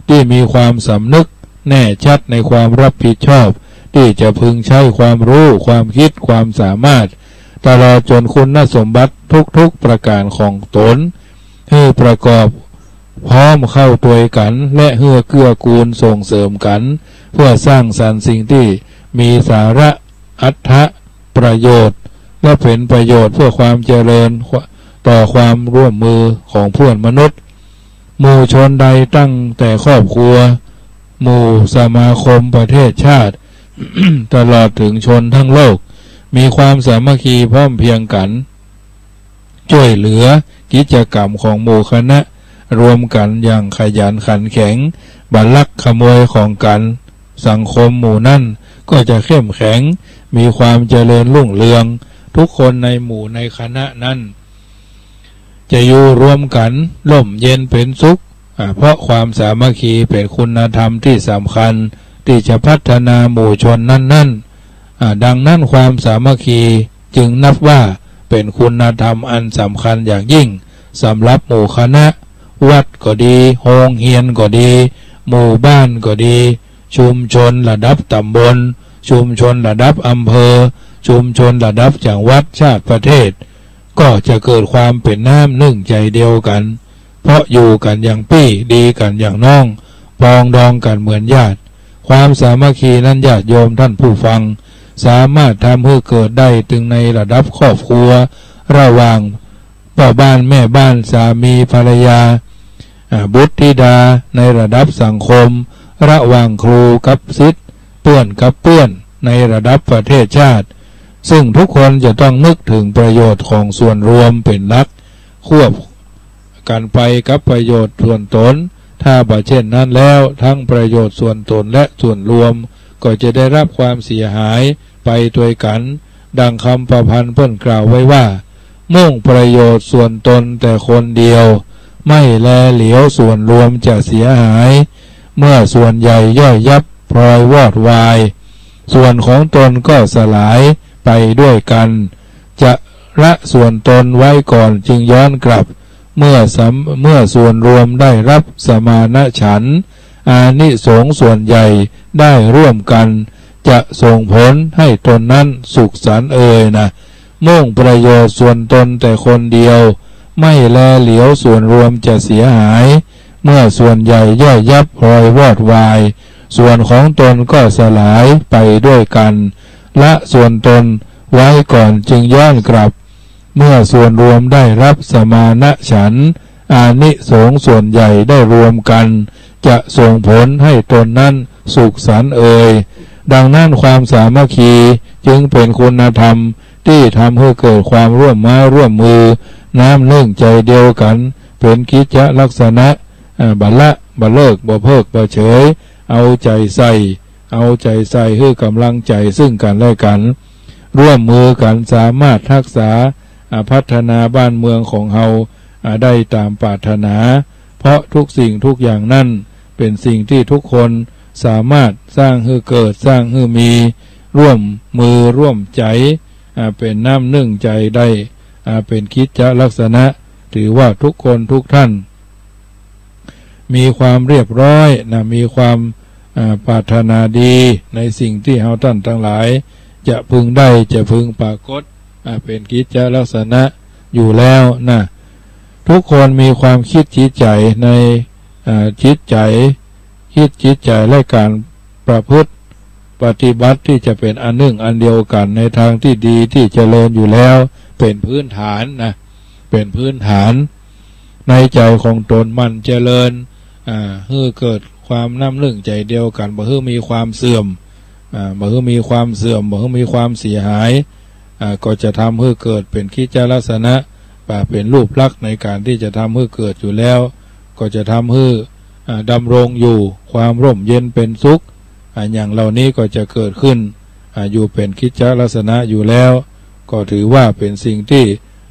ที่มีความสำนึกแน่ชัดในความรับผิดชอบที่จะพึงใช้ความรู้ความคิดความสามารถตลอดจนคุณสมบัติทุกๆประการของตนให้ประกอบพร้อมเข้าตัวกันและเกื้อกูลส่งเสริมกันเพื่อสร้างสรรค์สิ่งที่มีสาระอัตถะประโยชน์และเป็นประโยชน์เพื่อความเจริญต่อความร่วมมือของเพื่อนมนุษย์หมู่ชนใดตั้งแต่ครอบครัวหมู่สมาคมประเทศชาติ ตลอดถึงชนทั้งโลกมีความสามัคคีพร้อมเพรียงกันช่วยเหลือกิจกรรมของหมู่คณะรวมกันอย่างขยันขันแข็งบัลลักขโมยของกันสังคมหมู่นั่นก็จะเข้มแข็งมีความเจริญรุ่งเรืองทุกคนในหมู่ในคณะนั้นจะอยู่รวมกันร่มเย็นเป็นสุขเพราะความสามัคคีเป็นคุณธรรมที่สำคัญที่จะพัฒนาหมู่ชนนั้นดังนั้นความสามัคคีจึงนับว่าเป็นคุณธรรมอันสำคัญอย่างยิ่งสำหรับหมู่คณะวัดก็ดีโรงเรียนก็ดีหมู่บ้านก็ดีชุมชนระดับตำบลชุมชนระดับอำเภอชุมชนระดับจังหวัดชาติประเทศก็จะเกิดความเป็นน้ำหนึ่งใจเดียวกันเพราะอยู่กันอย่างพี่ดีกันอย่างน้องปองดองกันเหมือนญาติความสามัคคีนั้นญาติโยมท่านผู้ฟัง สามารถทำให้เกิดได้ถึงในระดับครอบครัวระหว่างพ่อบ้านแม่บ้านสามีภรรยาบุตรธิดาในระดับสังคมระหว่างครูกับศิษย์เพื่อนกับเพื่อนในระดับประเทศชาติซึ่งทุกคนจะต้องนึกถึงประโยชน์ของส่วนรวมเป็นหลักควบกันไปกับประโยชน์ส่วนตนถ้าบ่เช่นนั้นแล้วทั้งประโยชน์ส่วนตนและส่วนรวมก็จะได้รับความเสียหายไปด้วยกันดังคำประพันธ์เพิ่นกล่าวไว้ว่ามุ่งประโยชน์ส่วนตนแต่คนเดียวไม่แลเหลียวส่วนรวมจะเสียหายเมื่อส่วนใหญ่ย่อยยับพลอยวอดวายส่วนของตนก็สลายไปด้วยกันจะละส่วนตนไว้ก่อนจึงย้อนกลับเมื่อส่วนรวมได้รับสมานะฉันท์อานิสงส์ส่วนใหญ่ได้ร่วมกันจะส่งผลให้ตนนั้นสุขสันต์นะมุ่งประโยชน์ส่วนตนแต่คนเดียวไม่แลเหลียวส่วนรวมจะเสียหายเมื่อส่วนใหญ่ย่อยยับพลอยวอดวายส่วนของตนก็สลายไปด้วยกันละส่วนตนไว้ก่อนจึงย้อนกลับเมื่อส่วนรวมได้รับสมานะฉันท์อานิสงส์ส่วนใหญ่ได้รวมกันจะส่งผลให้ตนนั้นสุขสันต์ดังนั้นความสามัคคีจึงเป็นคุณธรรมที่ทำให้เกิดความร่วมไม้ร่วมมือน้ำนึ่งใจเดียวกันเป็นกิจลักษณะบัลละบัลเลิกบ่เพิกบ่เฉยเอาใจใส่ให้กำลังใจซึ่งกันและกันร่วมมือกันสามารถรักษาพัฒนาบ้านเมืองของเฮาได้ตามปรารถนาเพราะทุกสิ่งทุกอย่างนั่นเป็นสิ่งที่ทุกคนสามารถสร้างให้เกิดสร้างให้มีร่วมมือร่วมใจเป็นน้ำนึ่งใจได้เป็นกิจลักษณะถือว่าทุกคนทุกท่านมีความเรียบร้อยมีความปรารถนาดีในสิ่งที่เฮาท่านทั้งหลายจะพึงได้จะพึงปรากฏเป็นกิจลักษณะอยู่แล้วทุกคนมีความคิดจิตใจในจิตใจและการประพฤติปฏิบัติที่จะเป็นอันหนึ่งอันเดียวกันในทางที่ดีที่เจริญอยู่แล้วเป็นพื้นฐานเป็นพื้นฐานในใจของตนมันเจริญให้เกิดความน้ำหนึ่งใจเดียวกันบ่ให้มีความเสื่อมบ่ให้มีความเสื่อมบ่ให้มีความเสียหายก็จะทำให้เกิดเป็นกิจลักษณะเป็นรูปลักษณ์ในการที่จะทำให้เกิดอยู่แล้วก็จะทำให้ดำรงอยู่ความร่มเย็นเป็นสุขอย่างเหล่านี้ก็จะเกิดขึ้นอยู่เป็นกิจลักษณะอยู่แล้วก็ถือว่าเป็นสิ่งที่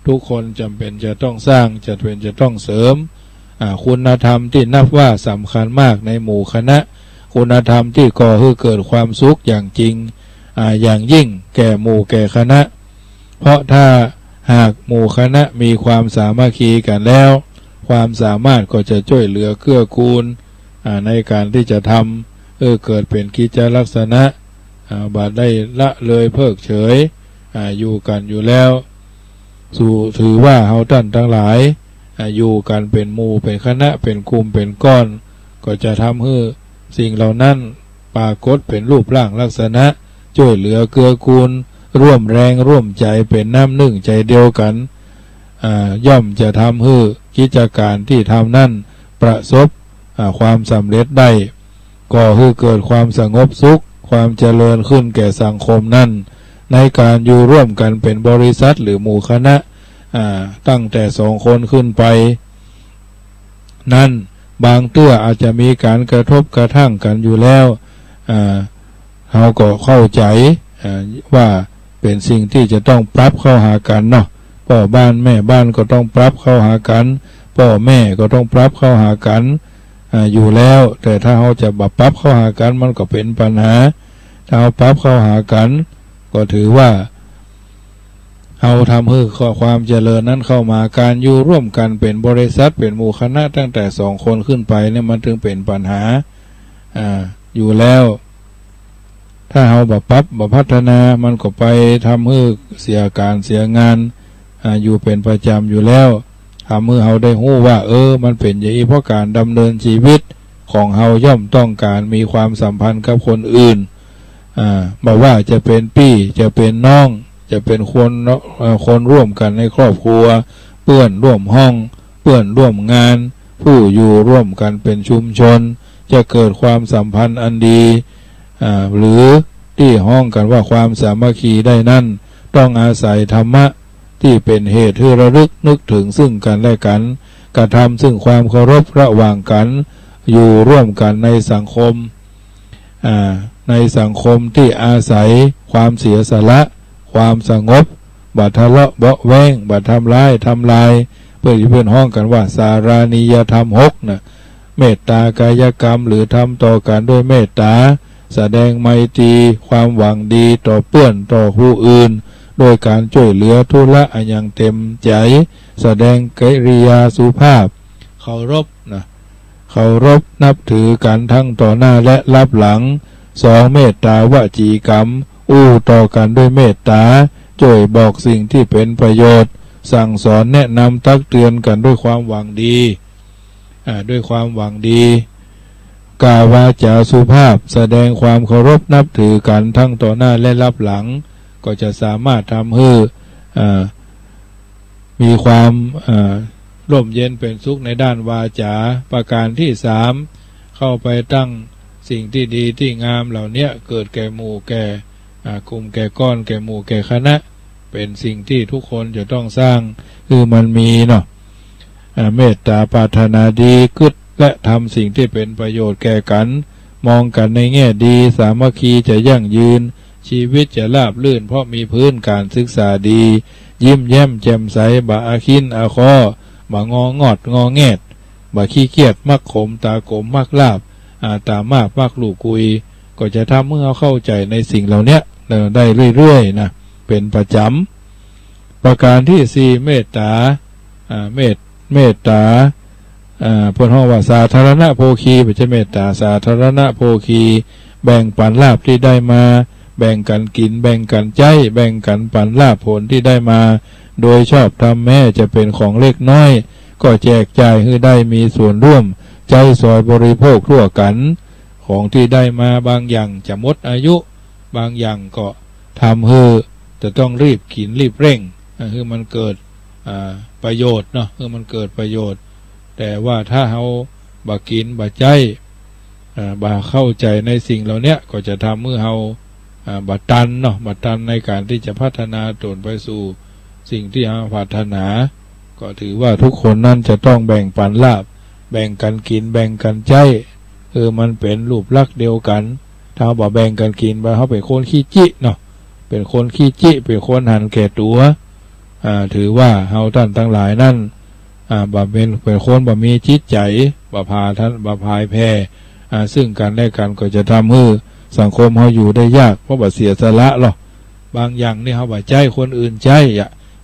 ทุกคนจำเป็นจะต้องสร้างจะต้องเสริมคุณธรรมที่นับว่าสำคัญมากในหมู่คณะคุณธรรมที่ก่อให้เกิดความสุขอย่างจริงอย่างยิ่งแก่หมู่แก่คณะเพราะถ้าหากหมู่คณะมีความสามัคคีกันแล้วความสามารถก็จะช่วยเหลือเกื้อกูลในการที่จะทำเกิดเป็นกิจลักษณะบาดได้ละเลยเพิกเฉยอยู่กันอยู่แล้วถือว่าเฮาท่านทั้งหลายอยู่กันเป็นหมู่เป็นคณะเป็นกลุ่มเป็นก้อนก็จะทำให้สิ่งเหล่านั้นปรากฏเป็นรูปร่างลักษณะช่วยเหลือเกื้อกูลร่วมแรงร่วมใจเป็นน้ำหนึ่งใจเดียวกันย่อมจะทำให้กิจการที่ทำนั่นประสบความสำเร็จได้ก่อให้เกิดความสงบสุขความเจริญขึ้นแก่สังคมนั่นในการอยู่ร่วมกันเป็นบริษัทหรือหมู่คณะตั้งแต่2 คนขึ้นไปนั่นบางตัวอาจจะมีการกระทบกระทั่งกันอยู่แล้วเราก็เข้าใจว่าเป็นสิ่งที่จะต้องปรับเข้าหากันเนาะพ่อบ้านแม่บ้านก็ต้องปรับเข้าหากันพ่อแม่ก็ต้องปรับเข้าหากันอยู่แล้วแต่ถ้าเราจะปรับเข้าหากันมันก็เป็นปัญหาถ้าเราปรับเข้าหากันก็ถือว่าเราทำให้ความเจริญนั้นเข้ามาการอยู่ร่วมกันเป็นบริษัทเป็นหมู่คณะตั้งแต่2 คนขึ้นไปเนี่ยมันถึงเป็นปัญหาอยู่แล้วถ้าเราปรับพัฒนามันก็ไปทำให้เสียการเสียงานอยู่เป็นประจำอยู่แล้วทำให้เราได้รู้ว่ามันเป็นอย่างนี้เพราะการดำเนินชีวิตของเราย่อมต้องการมีความสัมพันธ์กับคนอื่น บอกว่าจะเป็นพี่จะเป็นน้องจะเป็นคนร่วมกันในครอบครัวเพื่อนร่วมห้องเพื่อนร่วมงานผู้อยู่ร่วมกันเป็นชุมชนจะเกิดความสัมพันธ์อันดีหรือที่ห้องกันว่าความสามัคคีได้นั่นต้องอาศัยธรรมะที่เป็นเหตุให้ระลึกนึกถึงซึ่งกันและกันกระทำซึ่งความเคารพระหว่างกันอยู่ร่วมกันในสังคมที่อาศัยความเสียสละความสงบบัดทะเลาะเบาะแว้งบัดทำลายเพื่อนห้องกันว่าสารานิยธรรม6นะเมตตากายกรรมหรือทำต่อกันด้วยเมตตาแสดงไมตรีความหวังดีต่อเพื่อนต่อผู้อื่นโดยการช่วยเหลือทุละอย่างเต็มใจแสดงกิริยาสุภาพเคารพนับถือกันทั้งต่อหน้าและรับหลัง2เมตตาวจีกรรมอู้ต่อกันด้วยเมตตาช่วยบอกสิ่งที่เป็นประโยชน์สั่งสอนแนะนำตักเตือนกันด้วยความหวังดีกาวาจาสุภาพแสดงความเคารพนับถือกันทั้งต่อหน้าและรับหลังก็จะสามารถทำให้มีความร่มเย็นเป็นสุขในด้านวาจาประการที่3เข้าไปตั้งสิ่งที่ดีที่งามเหล่านี้เกิดแก่หมู่แก่กลุ่มแก่ก้อนแก่หมู่แก่คณะเป็นสิ่งที่ทุกคนจะต้องสร้างคือมันมีเมตตาปรารถนาดีกึศและทำสิ่งที่เป็นประโยชน์แก่กันมองกันในแง่ดีสามัคคีจะยั่งยืนชีวิตจะราบรื่นเพราะมีพื้นการศึกษาดียิ้มแย้มแจ่มใสบ่อาคินอาคอบ่งองอดงอแงดบ่ขี้เกียจมักขมตากลมมักลาบตามากมักลูกกุยก็จะทำเมื่อเราเข้าใจในสิ่งเหล่านี้ได้เรื่อยๆนะเป็นประจำประการที่4เมตตาเมตตาพระห้องว่าสาธารณโภคีไม่ใช่เมตตาสาธารณโภคีแบ่งปันลาภที่ได้มาแบ่งกันกินแบ่งกันใจแบ่งกันปันลาภผลที่ได้มาโดยชอบธรรมแม้จะเป็นของเล็กน้อยก็แจกจ่ายให้ได้มีส่วนร่วมใจสอยบริโภคทั่วกันของที่ได้มาบางอย่างจะหมดอายุบางอย่างก็ทำให้จะต้องรีบกินรีบเร่งคือมันเกิดประโยชน์เนาะคือมันเกิดประโยชน์แต่ว่าถ้าเราบากินบาใจบาเข้าใจในสิ่งเหล่านี้ก็จะทำเมื่อเราบาตันเนาะบาตันในการที่จะพัฒนาตนไปสู่สิ่งที่เราพัฒนาก็ถือว่าทุกคนนั่นจะต้องแบ่งปันลาภแบ่งกันกินแบ่งกันใจมันเป็นรูปลักษณ์เดียวกันถ้าบ่แบ่งกันกินบาเขาเป็นคนขี้จิเนาะเป็นคนขี้จิเป็นคนหันแก่ตัวถือว่าเฮาท่านทั้งหลายนั่นบ่เป็นคนบ่มีจิตใจบ่พาท่านบ่พายแพ้ซึ่งกันและกันก็จะทำให้สังคมเฮาอยู่ได้ยากเพราะบ่เสียสละหรอกบางอย่างนี่เฮาบ่ใจคนอื่นใจ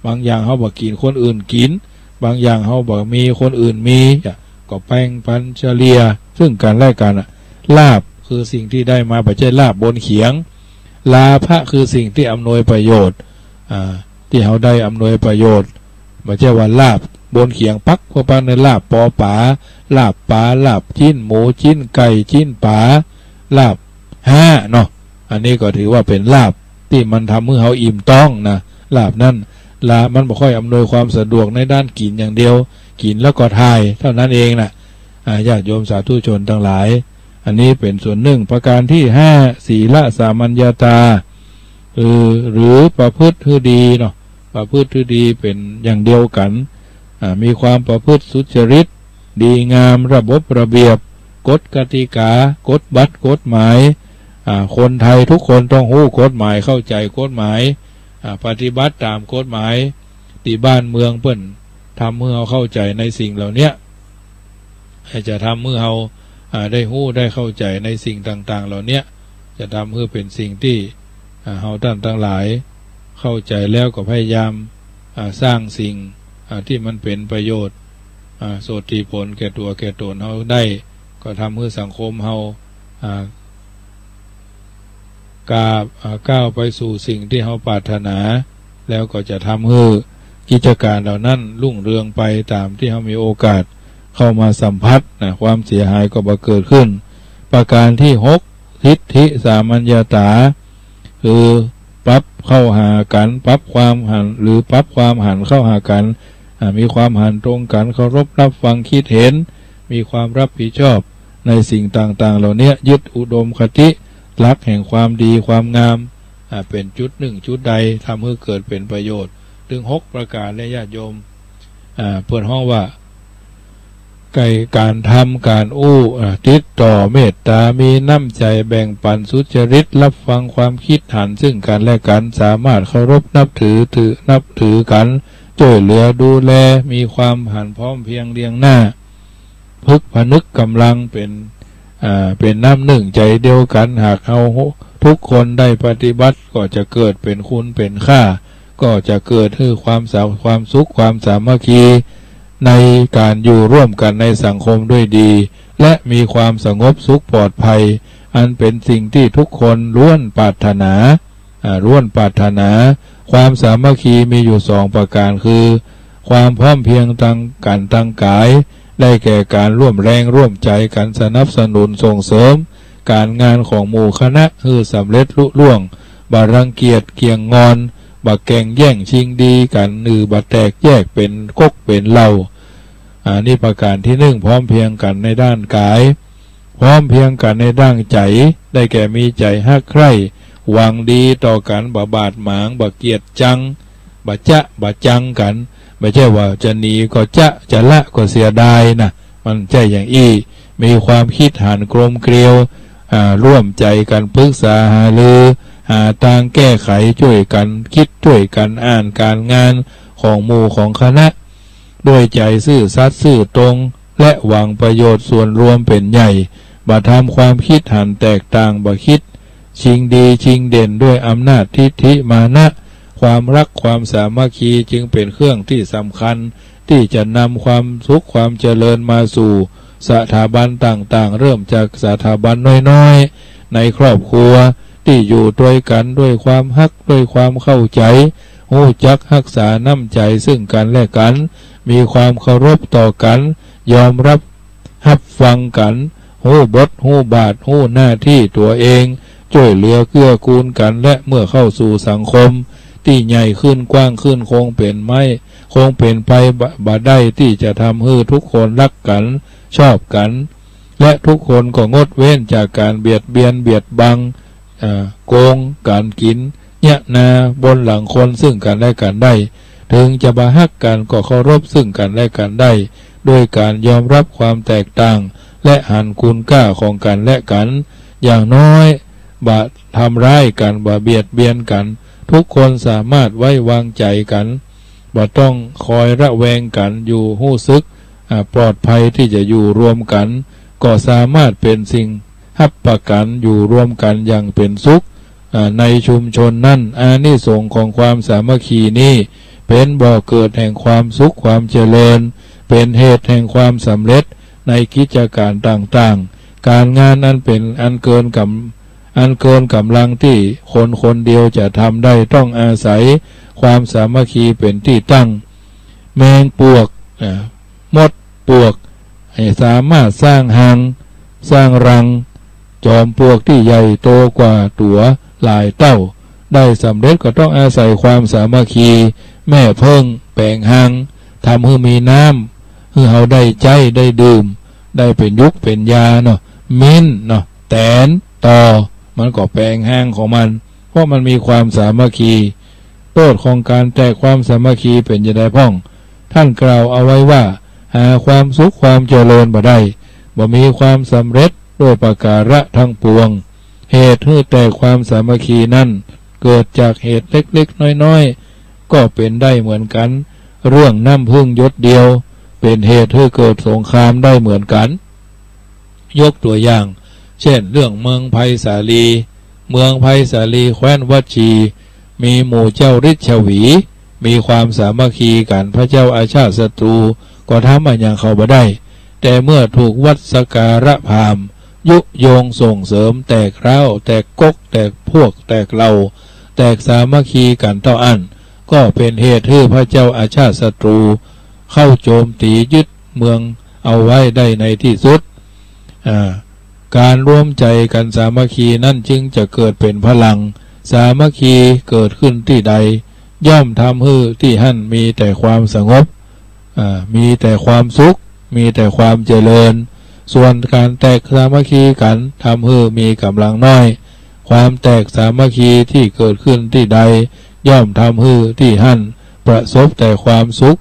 บางอย่างเฮาบ่กินคนอื่นกินบางอย่างเฮาบ่มีคนอื่นมีก็แบ่งปันเฉลี่ยซึ่งกันและกันลาภคือสิ่งที่ได้มาบ่ใช่ลาภบนเขียงลาภะคือสิ่งที่อำนวยประโยชน์ที่เฮาได้อำนวยประโยชน์บ่ใช่ว่าลาบบนเขียงปักพวกปานในลาบปอป๋าลาบปลาลาบชิ้นหมูชิ้นไก่ชิ้นปลาลาบเนาะอันนี้ก็ถือว่าเป็นลาบที่มันทำให้เฮาอิ่มต้องนะลาบนั่นมันบ่ค่อยอำนวยความสะดวกในด้านกินอย่างเดียวกินแล้วก็ทายเท่านั้นเองนะญาติโยมสาธุชนทั้งหลายอันนี้เป็นส่วนหนึ่งประการที่5ศีลสามัญญาตาหรือประพฤติที่ดีเนาะประพฤติที่ดีเป็นอย่างเดียวกันมีความประพฤติสุจริตดีงามระบบระเบียบกฎกติกากฎบัตรกฎหมายคนไทยทุกคนต้องรู้กฎหมายเข้าใจกฎหมายปฏิบัติตามกฎหมายที่บ้านเมืองเพิ่นทำเมื่อเราเข้าใจในสิ่งเหล่านี้จะทำเมื่อเราได้รู้ได้เข้าใจในสิ่งต่างๆเหล่านี้จะทำเพื่อเป็นสิ่งที่เราท่านทั้งหลายเข้าใจแล้วก็พยายามสร้างสิ่งที่มันเป็นประโยชน์โสติผลแก่ตัวแก่ตนเราได้ก็ทำให้สังคมเราก้าวไปสู่สิ่งที่เราปรารถนาแล้วก็จะทำให้กิจการเหล่านั้นรุ่งเรืองไปตามที่เรามีโอกาสเข้ามาสัมผัสความเสียหายก็บ่เกิดขึ้นประการที่6ทิฏฐิสามัญญาตา คือปรับเข้าหากันปรับความหันหรือปรับความหันเข้าหากันมีความหันตรงกันเคารพรับฟังคิดเห็นมีความรับผิดชอบในสิ่งต่างๆเหล่านี้ยึดอุดมคติหลักแห่งความดีความงามเป็นจุดหนึ่งจุดใดทำให้เกิดเป็นประโยชน์ถึง6ประการและญาติโยมเปิดห้องว่าการทำการติดต่อเมตตามีน้ำใจแบ่งปันสุจริตรับฟังความคิดหันซึ่งกันและกันสามารถเคารพนับถือกันช่วยเหลือดูแลมีความหันพร้อมเพียงเรียงหน้าพึกพนึกกำลังเป็นน้ำหนึ่งใจเดียวกันหากเอาทุกคนได้ปฏิบัติก็จะเกิดเป็นคุณเป็นค่าก็จะเกิดคือความสุขความสามัคคีในการอยู่ร่วมกันในสังคมด้วยดีและมีความสงบสุขปลอดภัยอันเป็นสิ่งที่ทุกคนล้วนปรารถนาความสามัคคีมีอยู่2ประการคือความพร้อมเพรียงตั้งกายได้แก่การร่วมแรงร่วมใจกันสนับสนุนส่งเสริมการงานของหมู่คณะคือสำเร็จลุล่วงบารังเกียจเกียงงอนบักแก่งแย่งชิงดีกันบัแตกแยกเป็นก๊กเป็นเหล่านี่ประการที่1พร้อมเพียงกันในด้านกายพร้อมเพียงกันในด้านใจได้แก่มีใจฮักใคร่หวังดีต่อกันบาดหมางเกลียดจังบะจังกันไม่ใช่ว่าจะหนีก็จะละก็เสียดายนะมันใช่อย่างมีความคิดหันกลมเกลียวร่วมใจกันปรึกษาหารือหาทางแก้ไขช่วยกันคิดช่วยกันอ่านการงานของหมู่ของคณะด้วยใจซื่อสัตย์ซื่อตรงและหวังประโยชน์ส่วนรวมเป็นใหญ่บ่ทำความคิดหันแตกต่างบ่คิดชิงดีชิงเด่นด้วยอำนาจทิฐิมานะความรักความสามัคคีจึงเป็นเครื่องที่สำคัญที่จะนำความสุขความเจริญมาสู่สถาบันต่างๆเริ่มจากสถาบันน้อยๆในครอบครัวที่อยู่ด้วยกันด้วยความฮักด้วยความเข้าใจรู้จักรักษาน้ำใจซึ่งกันและกันมีความเคารพต่อกันยอมรับฟังกันรู้บทรู้บาทรู้หน้าที่ตัวเองช่วยเหลือเกื้อกูลกันและเมื่อเข้าสู่สังคมที่ใหญ่ขึ้นกว้างขึ้นคงเป็นไปบ่ได้ที่จะทำให้ทุกคนรักกันชอบกันและทุกคนก็งดเว้นจากการเบียดเบียนเบียดบังโกงการกินเนี่ยนาบนหลังคนซึ่งกันและกันได้ถึงจะบาฮักกันก็เคารพซึ่งกันและกันได้ด้วยการยอมรับความแตกต่างและหันคุณค่าของกันและกันอย่างน้อยบ่ทำร้ายกันบ่เบียดเบียนกันทุกคนสามารถไว้วางใจกันบ่ต้องคอยระแวงกันอยู่รู้สึกปลอดภัยที่จะอยู่รวมกันก็สามารถเป็นสิ่งฮับประกันอยู่รวมกันอย่างเป็นสุขในชุมชนนั่นอานิสงส์ของความสามัคคีนี้เป็นบ่อเกิดแห่งความสุขความเจริญเป็นเหตุแห่งความสำเร็จในกิจการต่างๆการงานนั้นเป็นอันเกินกำลังที่คนเดียวจะทำได้ต้องอาศัยความสามัคคีเป็นที่ตั้งแมงปวกมดปวกให้สามารถสร้างรังจอมปลวกที่ใหญ่โตกว่าตัวหลายเต้าได้สำเร็จก็ต้องอาศัยความสามัคคีแม่เพิ่งแปลงหังทำให้มีน้ำให้เขาได้ใจได้ดื่มได้เป็นยุกเป็นยาเนาะมิ้นเนาะแตนต่อมันก็แปลงหังของมันเพราะมันมีความสามัคคีโทษของการแตกความสามัคคีเป็นจะได้พ้องท่านกล่าวเอาไว้ว่าหาความสุขความเจริญบ่ได้บ่มีความสำเร็จด้วยประการทั้งปวงเหตุให้แตกความสามัคคีนั้นเกิดจากเหตุเล็กๆน้อยๆก็เป็นได้เหมือนกันเรื่องน้ำพึ่งยศเดียวเป็นเหตุให้เกิดสงครามได้เหมือนกันยกตัวอย่างเช่นเรื่องเมืองไผ่สาลีแคว้นวัดชีมีหมู่เจ้าฤทธิ์ชวีมีความสามัคคีกันพระเจ้าอาชาติศัตรูก็ทำอย่างเขาบ่ได้แต่เมื่อถูกวัดสการะพามยุโยงส่งเสริมแตกร้าวแตกก๊กแตกพวกแตกเหล่าแตกสามัคคีกันต่ออันก็เป็นเหตุให้พระเจ้าอาชาติศัตรูเข้าโจมตียึดเมืองเอาไว้ได้ในที่สุดการร่วมใจกันสามัคคีนั่นจึงจะเกิดเป็นพลัง สามัคคีเกิดขึ้นที่ใดย่อมทำให้ที่หั่นมีแต่ความสงบมีแต่ความสุขมีแต่ความเจริญส่วนการแตกสามัคคีกันทำให้มีกำลังน้อยความแตกสามัคคีที่เกิดขึ้นที่ใดย่อมทำให้ที่หั่นประสบแต่ความสุข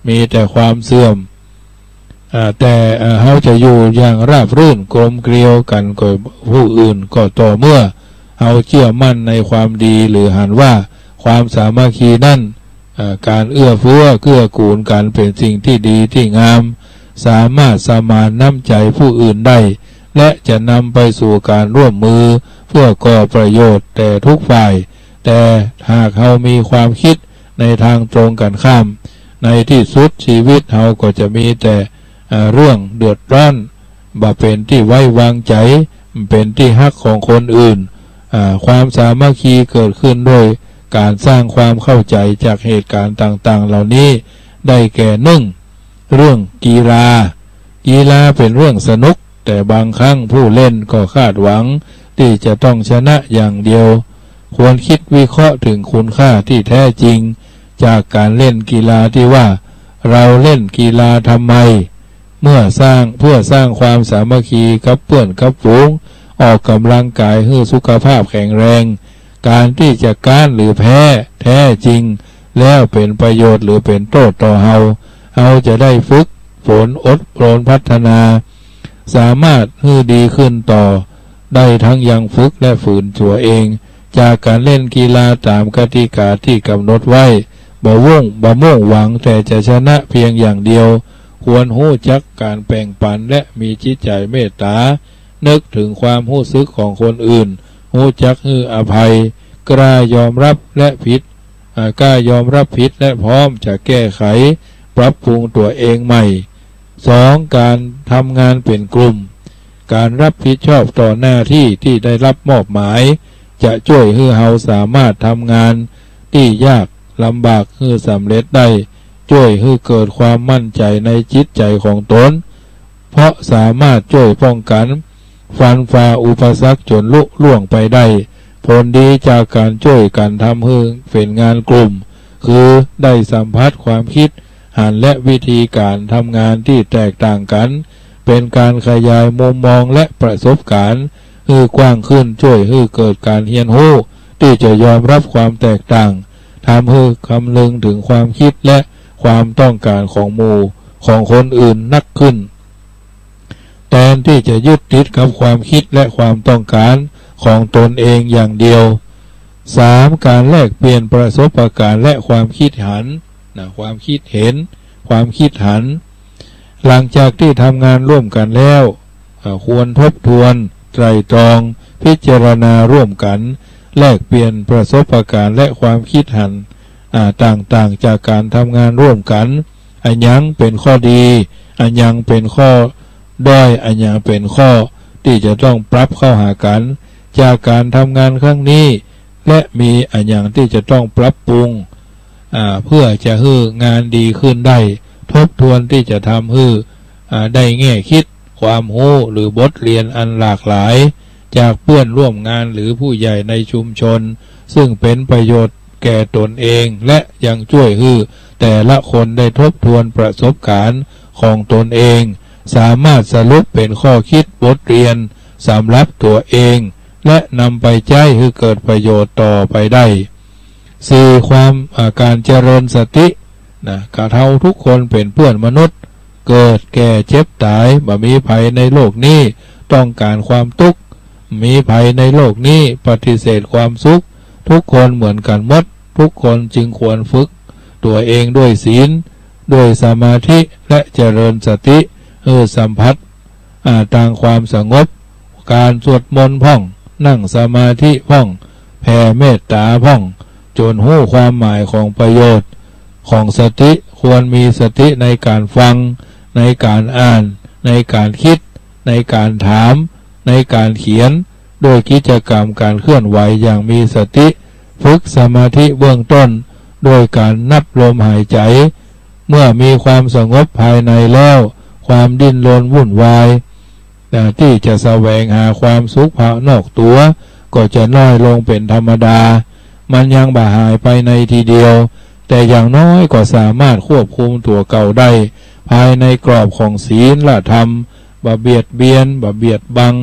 มีแต่ความเสื่อมแต่เขาจะอยู่อย่างราบรื่นกลมเกลียวกันกับผู้อื่นก็ต่อเมื่อเขาเชื่อมั่นในความดีหรือหันว่าความสามัคคีนั่นการเอื้อเฟื้อเกื้อกูลกันเป็นสิ่งที่ดีที่งามสามารถสมานน้ำใจผู้อื่นได้และจะนำไปสู่การร่วมมือเพื่อก่อประโยชน์แต่ทุกฝ่ายแต่หากเขามีความคิดในทางตรงกันข้ามในที่สุดชีวิตเขาก็จะมีแต่เรื่องเดือดร้อนบ่เป็นที่ไว้วางใจเป็นที่ฮักของคนอื่นความสามัคคีเกิดขึ้นด้วยการสร้างความเข้าใจจากเหตุการณ์ต่างๆเหล่านี้ได้แก่1เรื่องกีฬาเป็นเรื่องสนุกแต่บางครั้งผู้เล่นก็คาดหวังที่จะต้องชนะอย่างเดียวควรคิดวิเคราะห์ถึงคุณค่าที่แท้จริงจากการเล่นกีฬาที่ว่าเราเล่นกีฬาทำไมเพื่อสร้างความสามัคคีกับเพื่อนกับฝูงออกกำลังกายให้สุขภาพแข็งแรงการที่จะก้านหรือแพ้แท้จริงแล้วเป็นประโยชน์หรือเป็นโทษต่อเฮาจะได้ฝึกฝนอดทนพัฒนาสามารถให้ดีขึ้นต่อได้ทั้งยังฝึกและฝืนตัวเองจากการเล่นกีฬาตามกติกาที่กำหนดไว้บ่มุ่งหวังแต่จะชนะเพียงอย่างเดียวควรรู้จักการแบ่งปันและมีจิตใจเมตตานึกถึงความรู้สึกของคนอื่นรู้จักให้อภัยกล้ายอมรับและผิดและพร้อมจะแก้ไขปรับปรุงตัวเองใหม่ 2. การทำงานเป็นกลุ่มการรับผิดชอบต่อหน้าที่ที่ได้รับมอบหมายจะช่วยให้เราสามารถทำงานที่ยากลำบากให้สำเร็จได้ช่วยให้เกิดความมั่นใจในจิตใจของตนเพราะสามารถช่วยป้องกันฟันฝ่าอุปสรรคจนลุล่วงไปได้ผลดีจากการช่วยกันทำให้เป็นงานกลุ่มคือได้สัมผัสความคิดหันและวิธีการทำงานที่แตกต่างกันเป็นการขยายมุมมองและประสบการณ์ให้กว้างขึ้นช่วยให้เกิดการเรียนรู้ที่จะยอมรับความแตกต่างทำให้คำนึงถึงความคิดและความต้องการของหมู่ของคนอื่นนักขึ้นแทนที่จะยึดติดกับความคิดและความต้องการของตนเองอย่างเดียว 3. การแลกเปลี่ยนประสบการณ์และความคิดเห็นความคิดเห็นความคิดหันหลังจากที่ทำงานร่วมกันแล้วควรทบทวนไตร่ตรองพิจารณาร่วมกันแลกเปลี่ยนประสบการณ์และความคิดหันต่างๆจากการทำงานร่วมกันอันยังเป็นข้อดีอันยังเป็นข้อด้อยอันยังเป็นข้อที่จะต้องปรับเข้าหากันจากการทำงานครั้งนี้และมีอันยังที่จะต้องปรับปรุงเพื่อจะให้งานดีขึ้นได้ทบทวนที่จะทำให้ได้แง่คิดความรู้หรือบทเรียนอันหลากหลายจากเพื่อนร่วมงานหรือผู้ใหญ่ในชุมชนซึ่งเป็นประโยชน์แก่ตนเองและยังช่วยให้แต่ละคนได้ทบทวนประสบการณ์ของตนเองสามารถสรุปเป็นข้อคิดบทเรียนสำหรับตัวเองและนำไปใช้ให้เกิดประโยชน์ต่อไปได้4. ความการเจริญสติกะเท่าทุกคนเป็นเพื่อนมนุษย์เกิดแก่เจ็บตายบ่มีภัยในโลกนี้ต้องการความทุกข์มีภัยในโลกนี้ปฏิเสธความสุขทุกคนเหมือนกันหมดทุกคนจึงควรฝึกตัวเองด้วยศีลด้วยสมาธิและเจริญสติสัมผัสทางความสงบการสวดมนต์พ่องนั่งสมาธิพ่องแผ่เมตตาพ่องจนรู้ความหมายของประโยชน์ของสติควรมีสติในการฟังในการอ่านในการคิดในการถามในการเขียนโดยกิจกรรมการเคลื่อนไหวอย่างมีสติฝึกสมาธิเบื้องต้นโดยการนับลมหายใจเมื่อมีความสงบภายในแล้วความดิ้นรนวุ่นวายที่จะแสวงหาความสุขภายนอกตัว ก็จะน้อยลงเป็นธรรมดามันยังบ่หายไปในทีเดียวแต่อย่างน้อยก็สามารถควบคุมตัวเก่าได้ภายในกรอบของศีลและธรรมบ่เบียดเบียนบ่เบียดบัง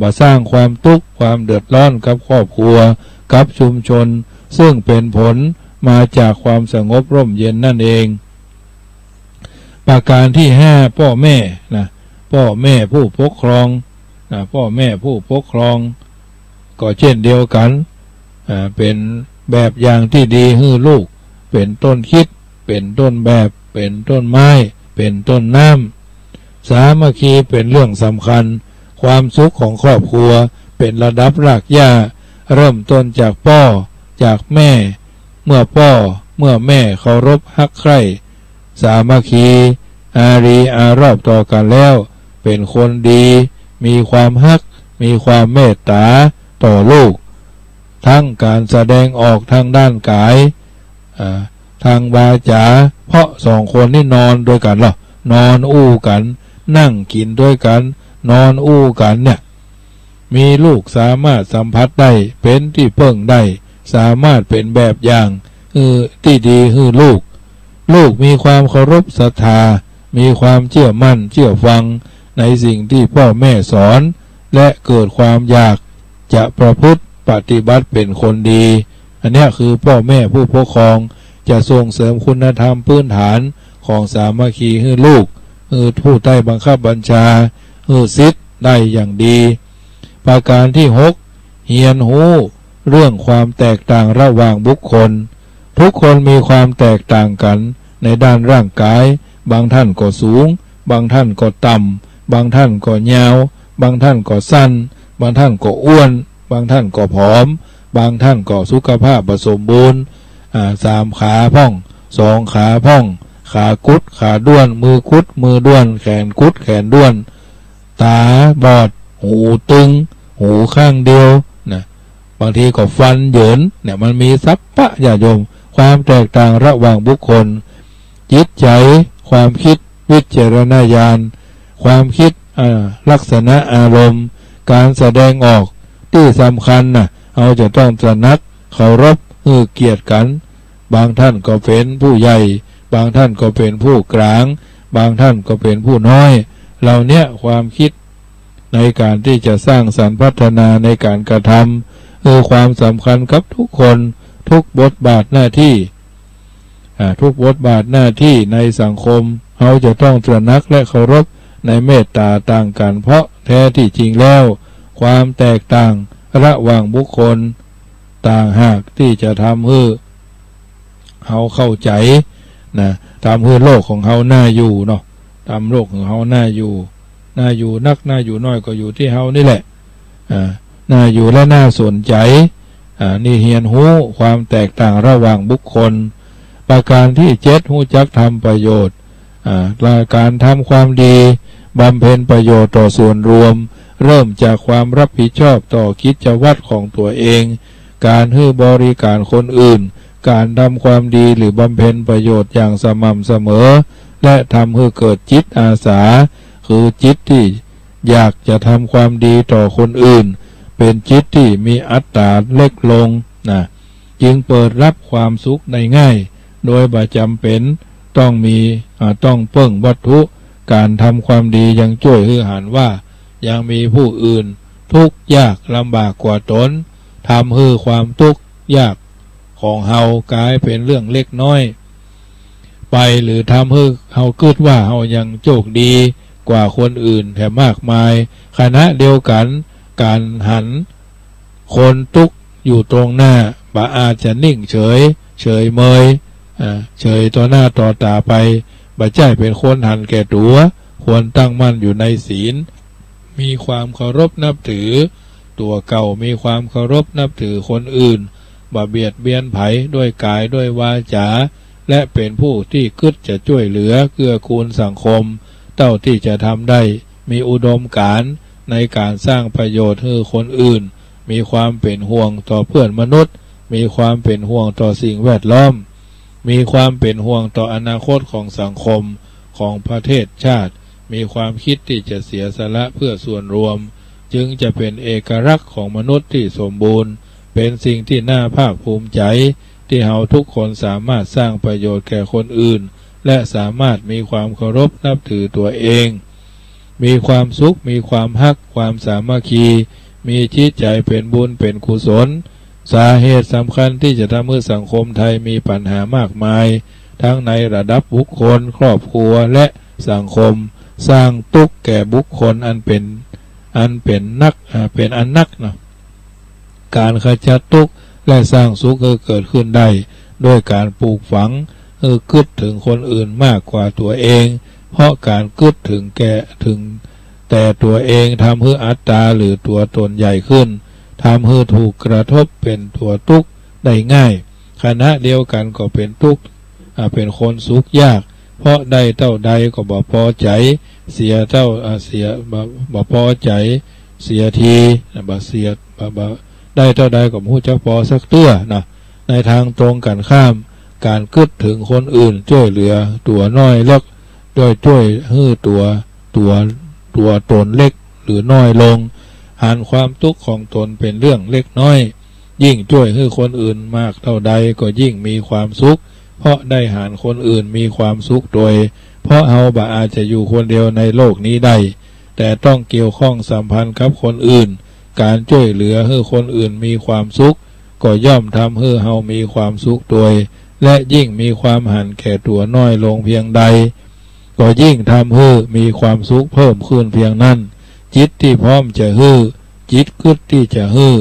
บ่สร้างความทุกข์ความเดือดร้อนกับครอบครัวกับชุมชนซึ่งเป็นผลมาจากความสงบร่มเย็นนั่นเองประการที่5พ่อแม่นะพ่อแม่ผู้ปกครองนะพ่อแม่ผู้ปกครองก็เช่นเดียวกันเป็นแบบอย่างที่ดีให้ลูกเป็นต้นคิดเป็นต้นแบบเป็นต้นไม้เป็นต้นน้ำสามัคคีเป็นเรื่องสำคัญความสุขของครอบครัวเป็นระดับรากหญ้าเริ่มต้นจากพ่อจากแม่เมื่อพ่อเมื่อแม่เคารพฮักใคร่สามัคคีอารีอารอบต่อกันแล้วเป็นคนดีมีความฮักมีความเมตตาต่อลูกทั้งการแสดงออกทางด้านกายทางวาจาเพราะสองคนนี่นอนด้วยกันหรอนอนอู้กันนั่งกินด้วยกันนอนอู้กันเนี่ยมีลูกสามารถสัมผัสได้เป็นที่เพิ่งได้สามารถเป็นแบบอย่างที่ดีให้ลูกมีความเคารพศรัทธามีความเชื่อมั่นเชื่อฟังในสิ่งที่พ่อแม่สอนและเกิดความอยากจะประพฤติปฏิบัติเป็นคนดีอันนี้คือพ่อแม่ผู้ปกครองจะส่งเสริมคุณธรรมพื้นฐานของสามัคคีให้ลูกผู้ใต้บังคับบัญชาศิษย์ได้อย่างดีประการที่6เฮียนหูเรื่องความแตกต่างระหว่างบุคคลทุกคนมีความแตกต่างกันในด้านร่างกายบางท่านก็สูงบางท่านก็ต่ำบางท่านก็ยาวบางท่านก็สั้นบางท่านก็อ้วนบางท่านก็ผอมบางท่านก็สุขภาพสมบูรณ์3 ขาพ่อง2 ขาพ่องขากุดขาด้วนมือกุดมือด้วนแขนกุดแขนด้วนตาบอดหูตึงหูข้างเดียวนะบางทีก็ฟันเหยินเนี่ยมันมีสัพพะญาโยมความแตกต่างระหว่างบุคคลจิตใจความคิดวิจารณญาณความคิดลักษณะอารมณ์การแสดงออกที่สำคัญนะเราจะต้องตระหนักเคารพเกียรติกันบางท่านก็เป็นผู้ใหญ่บางท่านก็เป็นผู้กลางบางท่านก็เป็นผู้น้อยเหล่านี้ความคิดในการที่จะสร้างสรรค์พัฒนาในการกระทำความสำคัญกับทุกคนทุกบทบาทหน้าที่ทุกบทบาทหน้าที่ในสังคมเราจะต้องตระหนักและเคารพในเมตตาต่างกันเพราะแท้ที่จริงแล้วความแตกต่างระหว่างบุคคลต่างหากที่จะทำให้เราเข้าใจนะทำให้โลกของเราน่าอยู่เนาะทำโลกของเราน่าอยู่น่าอยู่นักน่าอยู่น้อยก็อยู่ที่เรานี่แหละน่าอยู่และน่าสนใจนี่เฮียนหูความแตกต่างระหว่างบุคคลประการที่7หูจักทำประโยชน์การทำความดีบำเพ็ญประโยชน์ต่อส่วนรวมเริ่มจากความรับผิดชอบต่อกิจวัตรของตัวเองการให้บริการคนอื่นการทำความดีหรือบำเพ็ญประโยชน์อย่างสม่ำเสมอและทำให้เกิดจิตอาสาคือจิตที่อยากจะทำความดีต่อคนอื่นเป็นจิตที่มีอัตตาเล็กลงนะจึงเปิดรับความสุขได้ง่ายโดยบ่จำเป็นต้องเพิ่งวัตถุการทำความดียังช่วยให้หันว่ายังมีผู้อื่นทุกข์ยากลำบากกว่าตนทำให้ความทุกข์ยากของเฮากลายเป็นเรื่องเล็กน้อยไปหรือทำให้เฮาคิดว่าเฮายังโชคดีกว่าคนอื่นแถมมากมายขณะเดียวกันการหันคนทุกข์อยู่ตรงหน้าบ่อาจจะนิ่งเฉยเมยเฉยต่อหน้าต่อตาไปบ่ใช่เป็นคนหันแก่ตัวควรตั้งมั่นอยู่ในศีลมีความเคารพนับถือตัวเก่ามีความเคารพนับถือคนอื่นบ่เบียดเบียนไผด้วยกายด้วยวาจาและเป็นผู้ที่คิดจะช่วยเหลือเกื้อกูลสังคมเท่าที่จะทำได้มีอุดมการณ์ในการสร้างประโยชน์ให้คนอื่นมีความเป็นห่วงต่อเพื่อนมนุษย์มีความเป็นห่วงต่อสิ่งแวดล้อมมีความเป็นห่วงต่ออนาคตของสังคมของประเทศชาติมีความคิดที่จะเสียสละเพื่อส่วนรวม จึงจะเป็นเอกลักษณ์ของมนุษย์ที่สมบูรณ์เป็นสิ่งที่น่าภาคภูมิใจที่เราทุกคนสามารถสร้างประโยชน์แก่คนอื่นและสามารถมีความเคารพนับถือตัวเองมีความสุขมีความฮักความสามัคคีมีจิตใจเป็นบุญเป็นกุศลสาเหตุสำคัญที่จะทำให้สังคมไทยมีปัญหามากมายทั้งในระดับบุคคลครอบครัวและสังคมสร้างทุกข์แก่บุคคลอันเป็นอันนักเนาะการขจัดทุกข์และสร้างสุขเกิดขึ้นได้ด้วยการปลูกฝังคิดถึงคนอื่นมากกว่าตัวเองเพราะการคิดถึงแต่ตัวเองทำให้อัตตาหรือตัวตนใหญ่ขึ้นทำให้ถูกกระทบเป็นตัวทุกข์ได้ง่ายขณะเดียวกันก็เป็นทุกข์เป็นคนสุขยากเพราะได้เท่าใดก็บ่พอใจเสียเท่าเสียบ่พอใจเสียทีบ่เสียบ่ได้เท่าใดก็บ่รู้จักพอสักเตื้อนะในทางตรงกันข้ามการคิดถึงคนอื่นช่วยเหลือตัวน้อยเล็กด้วยช่วยให้ตัวตนเล็กหรือน้อยลงหารความทุกข์ของตนเป็นเรื่องเล็กน้อยยิ่งช่วยให้คนอื่นมากเท่าใดก็ยิ่งมีความสุขเพราะได้หารคนอื่นมีความสุขโดยเพราะเฮาบ่อาจจะอยู่คนเดียวในโลกนี้ได้แต่ต้องเกี่ยวข้องสัมพันธ์กับคนอื่นการช่วยเหลือให้คนอื่นมีความสุขก็ย่อมทำให้เฮามีความสุขโดยและยิ่งมีความหันแก่ตัวน้อยลงเพียงใดก็ยิ่งทำให้มีความสุขเพิ่มขึ้นเพียงนั้นจิตที่พร้อมจะฮื้อจิตคิดที่จะฮื้อ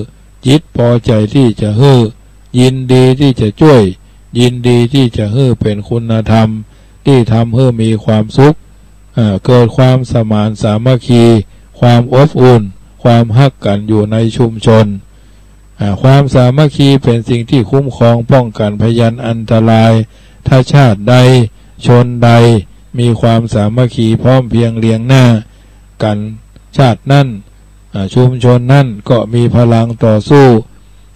จิตพอใจที่จะฮื้อยินดีที่จะช่วยยินดีที่จะฮื้อเป็นคุณธรรมที่ทำให้มีความสุขเกิดความสมานสามัคคีความอบอุ่นความฮักกันอยู่ในชุมชนความสามัคคีเป็นสิ่งที่คุ้มครองป้องกันพยันอันตรายถ้าชาติใดชนใดมีความสามัคคีพร้อมเพียงเลี้ยงหน้ากันชาตินั่นชุมชนนั่นก็มีพลังต่อสู้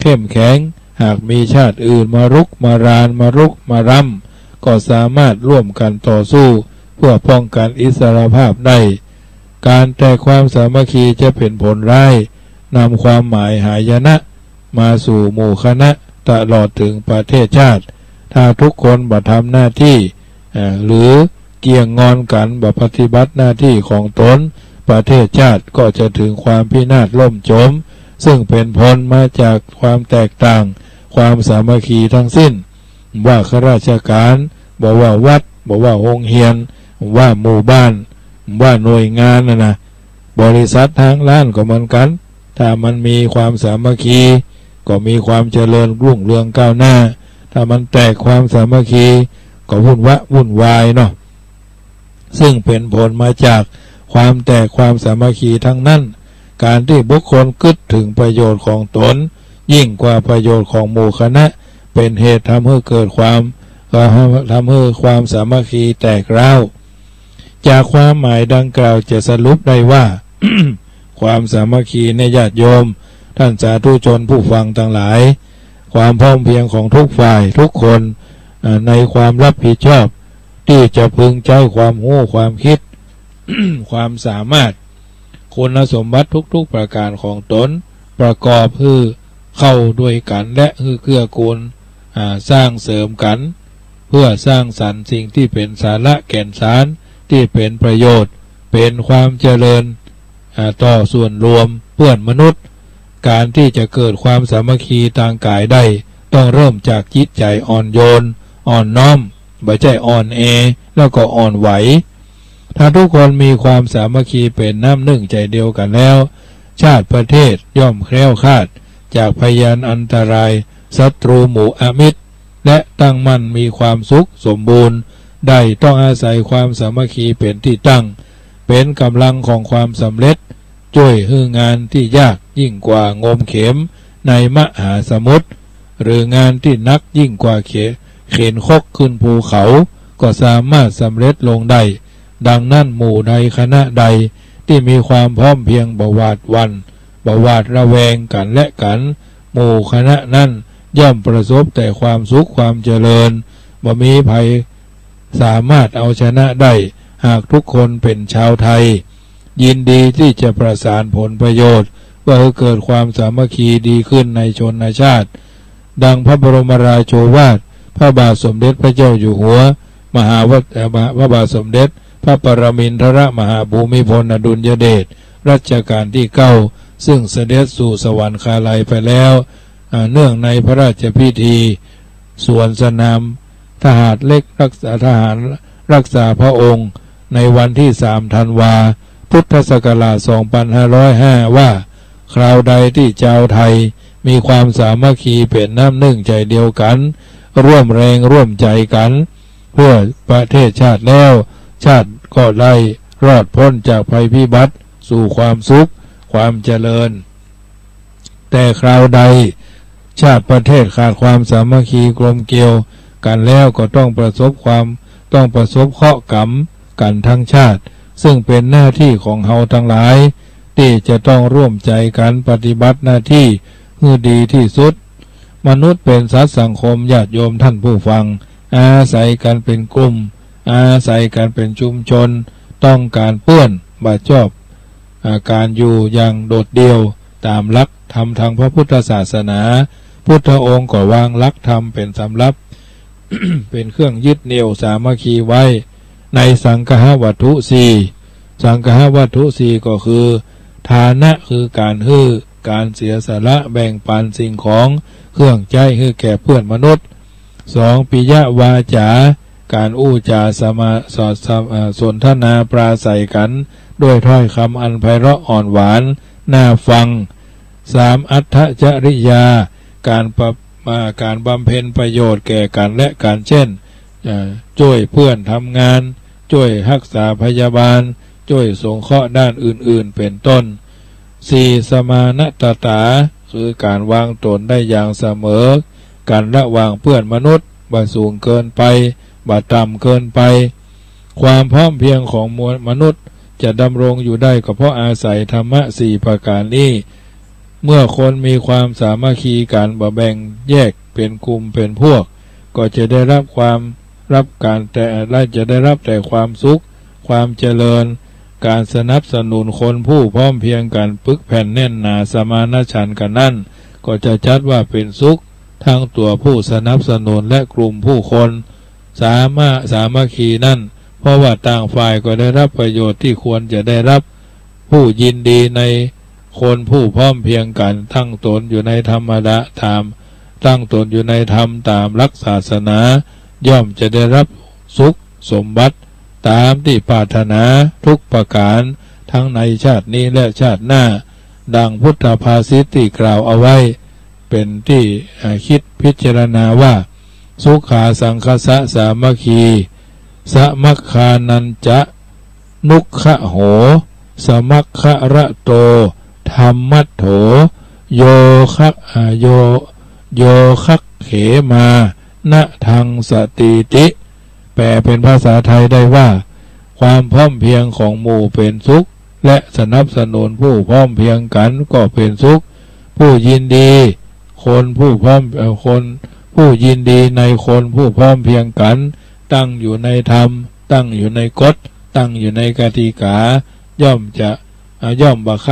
เข้มแข็งหากมีชาติอื่นมารุกมารานมารุกมารำก็สามารถร่วมกันต่อสู้เพื่อป้องกันอิสรภาพได้การแตกความสามัคคีจะเป็นผลร้ายนำความหมายหายนะมาสู่หมู่คณะตลอดถึงประเทศชาติถ้าทุกคนบ่ทำหน้าที่หรือเกี่ยงงอนกันบ่ปฏิบัติหน้าที่ของตนประเทศชาติก็จะถึงความพินาศล่มจมซึ่งเป็นผลมาจากความแตกต่างความสามัคคีทั้งสิ้นว่าข้าราชการบอกว่าวัดบอกว่าโรงเรียนว่าหมู่บ้านว่าหน่วยงานนะบริษัททางร้านก็เหมือนกันถ้ามันมีความสามัคคีก็มีความเจริญรุ่งเรืองก้าวหน้าถ้ามันแตกความสามัคคีก็วุ่นวายเนาะซึ่งเป็นผลมาจากความแตกความสามัคคีทั้งนั้นการที่บุคคลคิดถึงประโยชน์ของตนยิ่งกว่าประโยชน์ของหมู่คณะเป็นเหตุทำให้เกิดความสามัคคีแตกร้าวจากความหมายดังกล่าวจะสรุปได้ว่า ความสามัคคีในญาติโยมท่านสาธุชนผู้ฟังทั้งหลายความพร้อมเพรียงของทุกฝ่ายทุกคนในความรับผิดชอบที่จะพึงใจความรู้ความคิด ความสามารถคุณสมบัติทุกๆประการของตนประกอบเพื่อเข้าด้วยกันและเกื้อกูลสร้างเสริมกันเพื่อสร้างสรรค์สิ่งที่เป็นสาระแก่นสารที่เป็นประโยชน์เป็นความเจริญต่อส่วนรวมเพื่อนมนุษย์การที่จะเกิดความสามัคคีทางกายได้ต้องเริ่มจากจิตใจอ่อนโยนอ่อนน้อมไม่ใช่อ่อนแอแล้วก็อ่อนไหวถ้าทุกคนมีความสามัคคีเป็นน้ำหนึ่งใจเดียวกันแล้วชาติประเทศย่อมแคล้วคลาดจากพยานอันตรายศัตรูหมู่อมิตรและตั้งมั่นมีความสุขสมบูรณ์ได้ต้องอาศัยความสามัคคีเป็นที่ตั้งเป็นกำลังของความสำเร็จช่วยให้งานที่ยากยิ่งกว่างมเข็มในมหาสมุทรหรืองานที่นักยิ่งกว่าเข็นคกขึ้นภูเขาก็สามารถสำเร็จลงได้ดังนั้นหมู่ใดคณะใดที่มีความพร้อมเพียงบ่หวาดหวั่นบ่หวาดระแวงกันและกันหมู่คณะนั้นย่อมประสบแต่ความสุขความเจริญบ่มีภัยสามารถเอาชนะได้หากทุกคนเป็นชาวไทย ยินดีที่จะประสานผลประโยชน์ว่าให้เกิดความสามัคคีดีขึ้นในชนชาติดังพระบรมราโชวาทพระบาทสมเด็จพระเจ้าอยู่หัวพระบาทสมเด็จพระปรมินทรมหาภูมิพลอดุลยเดชรัชกาลที่9ซึ่งเสด็จสู่สวรรคาลัยไปแล้วเนื่องในพระราชพิธีสวนสนามทหารเล็กรักษาพระองค์ในวันที่3 ธันวาพุทธศักราช 2505 ว่าคราวใดที่ชาวไทยมีความสามัคคีเป็นน้ำหนึ่งใจเดียวกันร่วมแรงร่วมใจกันเพื่อประเทศชาติแล้วชาติก็ได้รอดพ้นจากภัยพิบัติสู่ความสุขความเจริญแต่คราวใดชาติประเทศขาดความสามัคคีกลมเกลียวกันแล้วก็ต้องประสบเคราะห์กรรมกันทั้งชาติซึ่งเป็นหน้าที่ของเฮาทั้งหลายที่จะต้องร่วมใจกันปฏิบัติหน้าที่ให้ดีที่สุดมนุษย์เป็นสัตว์สังคมญาติโยมท่านผู้ฟังอาศัยกันเป็นกลุ่มอาศัยกันเป็นชุมชนต้องการเปื้อนบาดจอบการอยู่อย่างโดดเดี่ยวตามหลักธรรมทางพระพุทธศาสนาพุทธองค์ก็วางหลักธรรมเป็นสำรับ เป็นเครื่องยึดเหนี่ยวสามัคคีไว้ในสังฆวัตถุ4สังฆวัตถุ4ก็คือฐานะคือการการเสียสละแบ่งปันสิ่งของเครื่องใจให้แก่เพื่อนมนุษย์2ปิยวาจาการอู้จาสนทนาปราศัยกันด้วยถ้อยคำอันไพเราะอ่อนหวานน่าฟัง3อัตถจริยาการบำเพ็ญประโยชน์แก่กันและกันเช่นช่วยเพื่อนทำงานช่วยรักษาพยาบาลช่วยสงเคราะห์ด้านอื่นๆเป็นต้น4สมานตตาคือการวางตนได้อย่างเสมอการระหว่างเพื่อนมนุษย์บ่สูงเกินไปบ่ต่ำเกินไปความพร้อมเพรียงของมวลมนุษย์จะดำรงอยู่ได้ก็เพราะอาศัยธรรมะ4ประการนี้เมื่อคนมีความสามัคคีกันบ่แบ่งแยกเป็นกลุ่มเป็นพวกก็จะได้รับแต่ความสุขความเจริญการสนับสนุนคนผู้พร้อมเพรียงกันปึกแผ่นแน่นหนาสมานฉันท์กันนั่นก็จะจัดว่าเป็นสุขทั้งตัวผู้สนับสนุนและกลุ่มผู้คนสามัคคีนั่นเพราะว่าต่างฝ่ายก็ได้รับประโยชน์ที่ควรจะได้รับผู้ยินดีในคนผู้พร้อมเพรียงกันตั้งตนอยู่ในธรรมตั้งตนอยู่ในธรรมตามหลักศาสนาย่อมจะได้รับสุขสมบัติตามที่ปรารถนาทุกประการทั้งในชาตินี้และชาติหน้าดังพุทธภาษิตที่กล่าวเอาไว้เป็นที่คิดพิจารณาว่าสุขาสังคสะสามัคคีสมัคคานันจะนุขะโหสมัคคะระโตธรรมัตโถโยคักเขมานะทังสติติแปลเป็นภาษาไทยได้ว่าความพร้อมเพรียงของหมู่เป็นสุขและสนับสนุนผู้พร้อมเพรียงกันก็เป็นสุขผู้ยินดีผู้ยินดีในคนผู้พร้อมเพรียงกันตั้งอยู่ในธรรมตั้งอยู่ในกฎตั้งอยู่ในกติกาย่อมบักค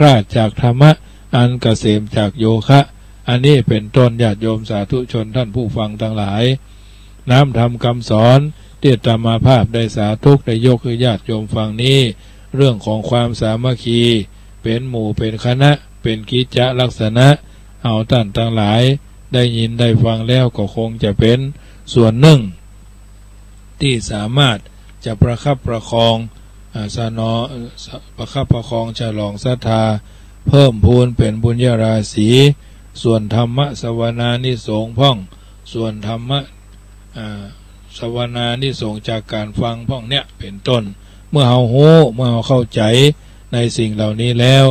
ราดจากธรรมะอันเกษมจากโยคะอันนี้เป็นต้นญาติโยมสาธุชนท่านผู้ฟังทั้งหลายน้ำธรรมคำสอนที่อาตมาภาพได้สาธุได้ยกคือญาติโยมฟังนี้เรื่องของความสามัคคีเป็นหมู่เป็นคณะเป็นกิจลักษณะเอาท่านทั้งหลายได้ยินได้ฟังแล้วก็คงจะเป็นส่วนหนึ่งที่สามารถจะประคับประคองประคับประคองฉลองศรัทธาเพิ่มพูนเป็นบุญญาราศีส่วนธรรมะสวนานิสงส์พ่องส่วนธรรมะสวนานิสงส์จากการฟังพ่องเนี่ยเป็นต้นเมื่อเราเข้าใจในสิ่งเหล่านี้แล้ว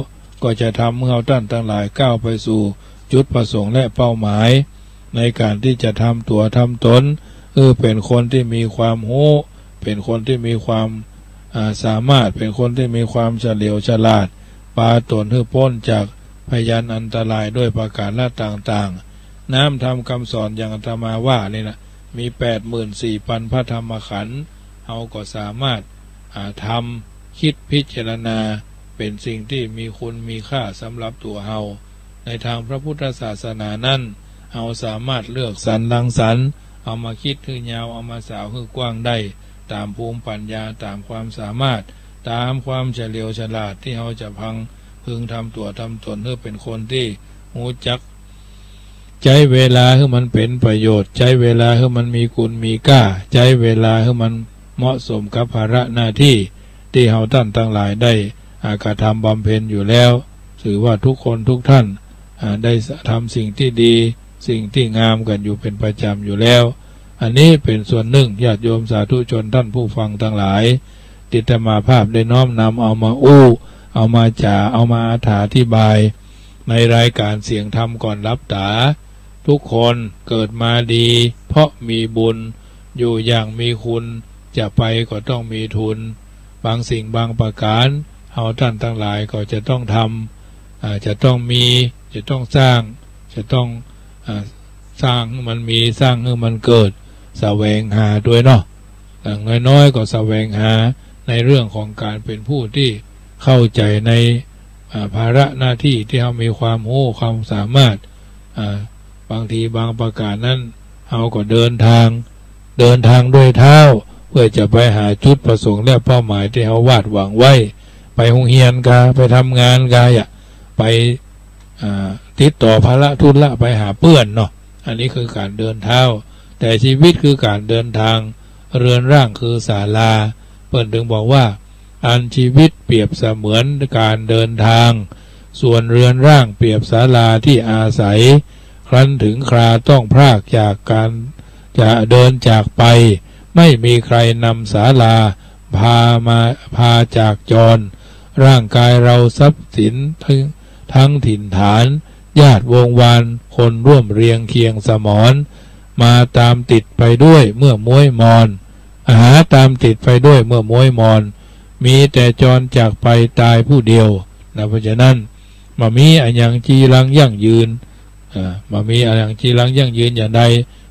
ก็จะทำเมื่อเราท่านทั้งหลายก้าวไปสู่จุดประสงค์และเป้าหมายในการที่จะทำตัวทำตนเป็นคนที่มีความรู้เป็นคนที่มีความสามารถเป็นคนที่มีความเฉลียวฉลาดปาตนให้พ้นจากพยันอันตรายด้วยประการละต่างๆน้ำทำคำสอนอย่างอาตมาว่านี่นะมี 84,000 พระธรรมขันธ์เราก็สามารถท คิดพิจารณาเป็นสิ่งที่มีคุณมีค่าสำหรับตัวเฮาในทางพระพุทธศาสนานั้นเฮาสามารถเลือกสรรรังสรรค์เอามาคิดคือยาวเอามาสาวคือกว้างได้ตามภูมิปัญญาตามความสามารถตามความเฉลียวฉลาดที่เฮาจะพึงทำตัวทำตนเพื่อเป็นคนที่รู้จักใช้เวลาให้มันเป็นประโยชน์ใช้เวลาให้มันมีคุณมีค่าใช้เวลาให้มันเหมาะสมกับภาระหน้าที่ที่เฮาท่านทั้งหลายได้กระทำบำเพ็ญอยู่แล้วถือว่าทุกคนทุกท่านได้ทำสิ่งที่ดีสิ่งที่งามกันอยู่เป็นประจำอยู่แล้วอันนี้เป็นส่วนหนึ่งญาติโยมสาธุชนท่านผู้ฟังทั้งหลายติตมาภาพได้น้อมนำเอามาเอามาจ่าเอามาอธิบายในรายการเสียงธรรมก่อนรับตาทุกคนเกิดมาดีเพราะมีบุญอยู่อย่างมีคุณจะไปก็ต้องมีทุนบางสิ่งบางประการเฮาท่านทั้งหลายก็จะต้องทำจะต้องมีจะต้องสร้างจะต้องสร้างให้มันมีสร้างให้มันเกิดแสวงหาด้วยเนาะอย่างน้อยๆก็แสวงหาในเรื่องของการเป็นผู้ที่เข้าใจในภาระหน้าที่ที่เขามีความรู้ความสามารถบางทีบางประการนั้นเขาก็เดินทางด้วยเท้าเพื่อจะไปหาจุดประสงค์และเป้าหมายที่เขาวาดหวังไว้ไปโรงเรียนกาไปทำงานกาไปติดต่อภาระทุนละไปหาเปื้อนเนาะอันนี้คือการเดินเท้าแต่ชีวิตคือการเดินทางเรือนร่างคือศาลาเปิ้นถึงบอกว่าอันชีวิตเปรียบเสมือนการเดินทางส่วนเรือนร่างเปรียบศาลาที่อาศัยครั้นถึงคราต้องพรากจากการจะเดินจากไปไม่มีใครนำศาลาพาจากจรร่างกายเราทรัพย์สินทั้งถิ่นฐานญาติวงวานคนร่วมเรียงเคียงสมรมาตามติดไปด้วยเมื่อม้วยมอนตามติดไปด้วยเมื่อม้วยมอนมีแต่จรจากไปตายผู้เดียวนะเพราะฉะนั้นมามีอันยังจีรังยั่งยืนมามีอันยังจีรังยั่งยืนอย่างใด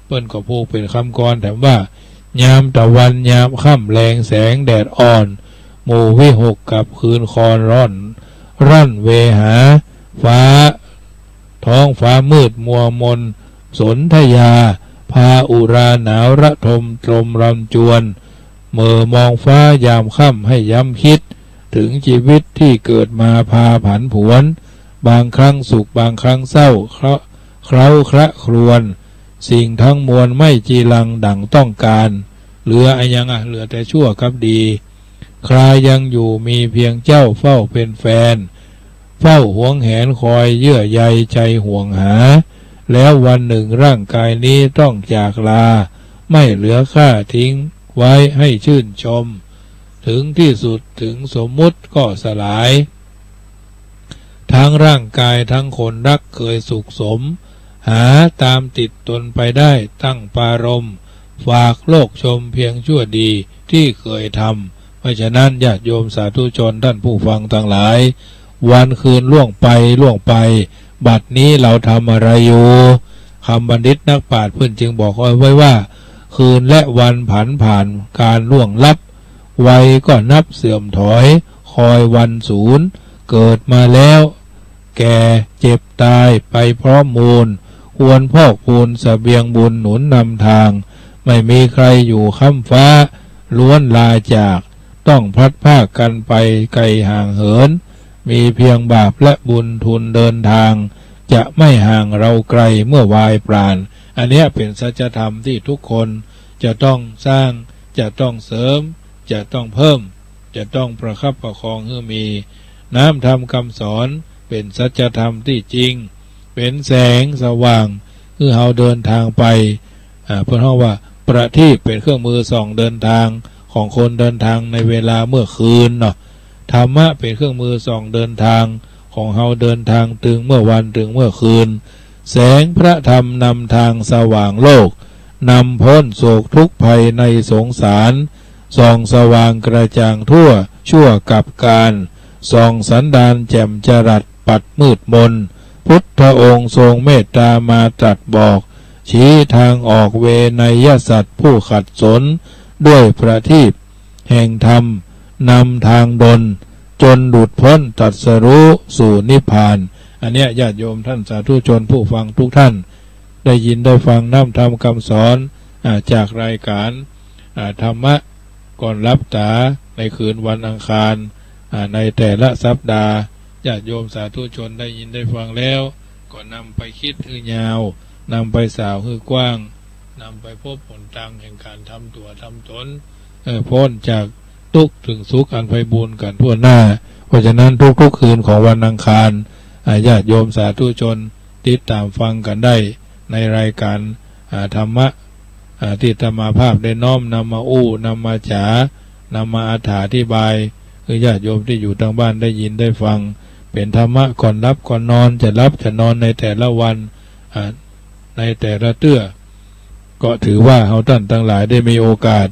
เปิ้นก็พูดเป็นคำกรแต่ว่ายามตะวันยามค่ำแรงแสงแดดอ่อนหมู่วิหกกับคืนคอนร่อนเวหาฟ้าท้องฟ้ามืดมัวมนสนธยาพาอุราหนาวระทมตรมรำจวนเมื่อมองฟ้ายามค่ำให้ย้ำคิดถึงชีวิตที่เกิดมาพาผันผวนบางครั้งสุขบางครั้งเศร้าเคล้าคระครวนสิ่งทั้งมวลไม่จีรังดั่งต้องการเหลืออะไรยังเหลือแต่ชั่วกับดีใครยังอยู่มีเพียงเจ้าเฝ้าเป็นแฟนเฝ้าหวงแหนคอยเยื่อใยใจห่วงหาแล้ววันหนึ่งร่างกายนี้ต้องจากลาไม่เหลือค่าทิ้งไว้ให้ชื่นชมถึงที่สุดถึงสมมุติก็สลายทั้งร่างกายทั้งคนรักเคยสุขสมหาตามติดตนไปได้ตั้งปารมฝากโลกชมเพียงชั่วดีที่เคยทำเพราะฉะนั้นญาติโยมสาธุชนท่านผู้ฟังทั้งหลายวันคืนล่วงไปบัดนี้เราทำอะไรอยู่คำบัณฑิตนักปราชญ์เพื่อนจึงบอกไว้ว่าคืนและวันผ่านการล่วงลับวัยก็นับเสื่อมถอยคอยวันศูนย์เกิดมาแล้วแก่เจ็บตายไปพร้อมมูลควรพอกพูนเสบียงบุญหนุนนำทางไม่มีใครอยู่ค้ำฟ้าล้วนลาจากต้องพลัดพรากกันไปไกลห่างเหินมีเพียงบาปและบุญทุนเดินทางจะไม่ห่างเราไกลเมื่อวายปราณอันนี้เป็นสัจธรรมที่ทุกคนจะต้องสร้างจะต้องเสริมจะต้องเพิ่มจะต้องประคับประคองให้มีน้ำธรรมคำสอนเป็นสัจธรรมที่จริงเป็นแสงสว่างคือเราเดินทางไปเพื่อว่าประทีปเป็นเครื่องมือส่องเดินทางของคนเดินทางในเวลาเมื่อคืนเนาะธรรมะเป็นเครื่องมือส่องเดินทางของเราเดินทางถึงเมื่อวันถึงเมื่อคืนแสงพระธรรมนำทางสว่างโลกนำพ้นโศกทุกข์ภัยในสงสารส่องสว่างกระจ่างทั่วชั่วกับการส่องสันดานแจ่มจรัสปัดมืดมนพุทธองค์ทรงเมตตามาตรัสบอกชี้ทางออกเวไนยสัตว์ผู้ขัดสนด้วยประทีปแห่งธรรม นำทางดลจนหลุดพ้นตรัสรู้สู่นิพพานอันเนี้ยญาติโยมท่านสาธุชนผู้ฟังทุกท่านได้ยินได้ฟังน้ำธรรมคำสอนจากรายการธรรมะก่อนรับตาในคืนวันอังคารในแต่ละสัปดาห์ญาติโยมสาธุชนได้ยินได้ฟังแล้วก็นำไปคิดให้ยาวนำไปสาวให้กว้างนำไปพบผลทางแห่งการทำตัวทำตนพ้นจากทุกข์ถึงสุขอันไพบูรย์กันทั่วหน้าเพราะฉะนั้นทุกคืนของวันอังคารญาติโยมสาธุชนติดตามฟังกันได้ในรายการธรรมะที่ธรรมาภาพได้น้อมนำมานำมาจ๋านำมาอธิบายคือญาติโยมที่อยู่ทางบ้านได้ยินได้ฟังเป็นธรรมะก่อนรับก่อนนอนจะรับจะนอนในแต่ละวันในแต่ละเตื้อก็ถือว่าเราท่านทั้งหลายได้มีโอกาส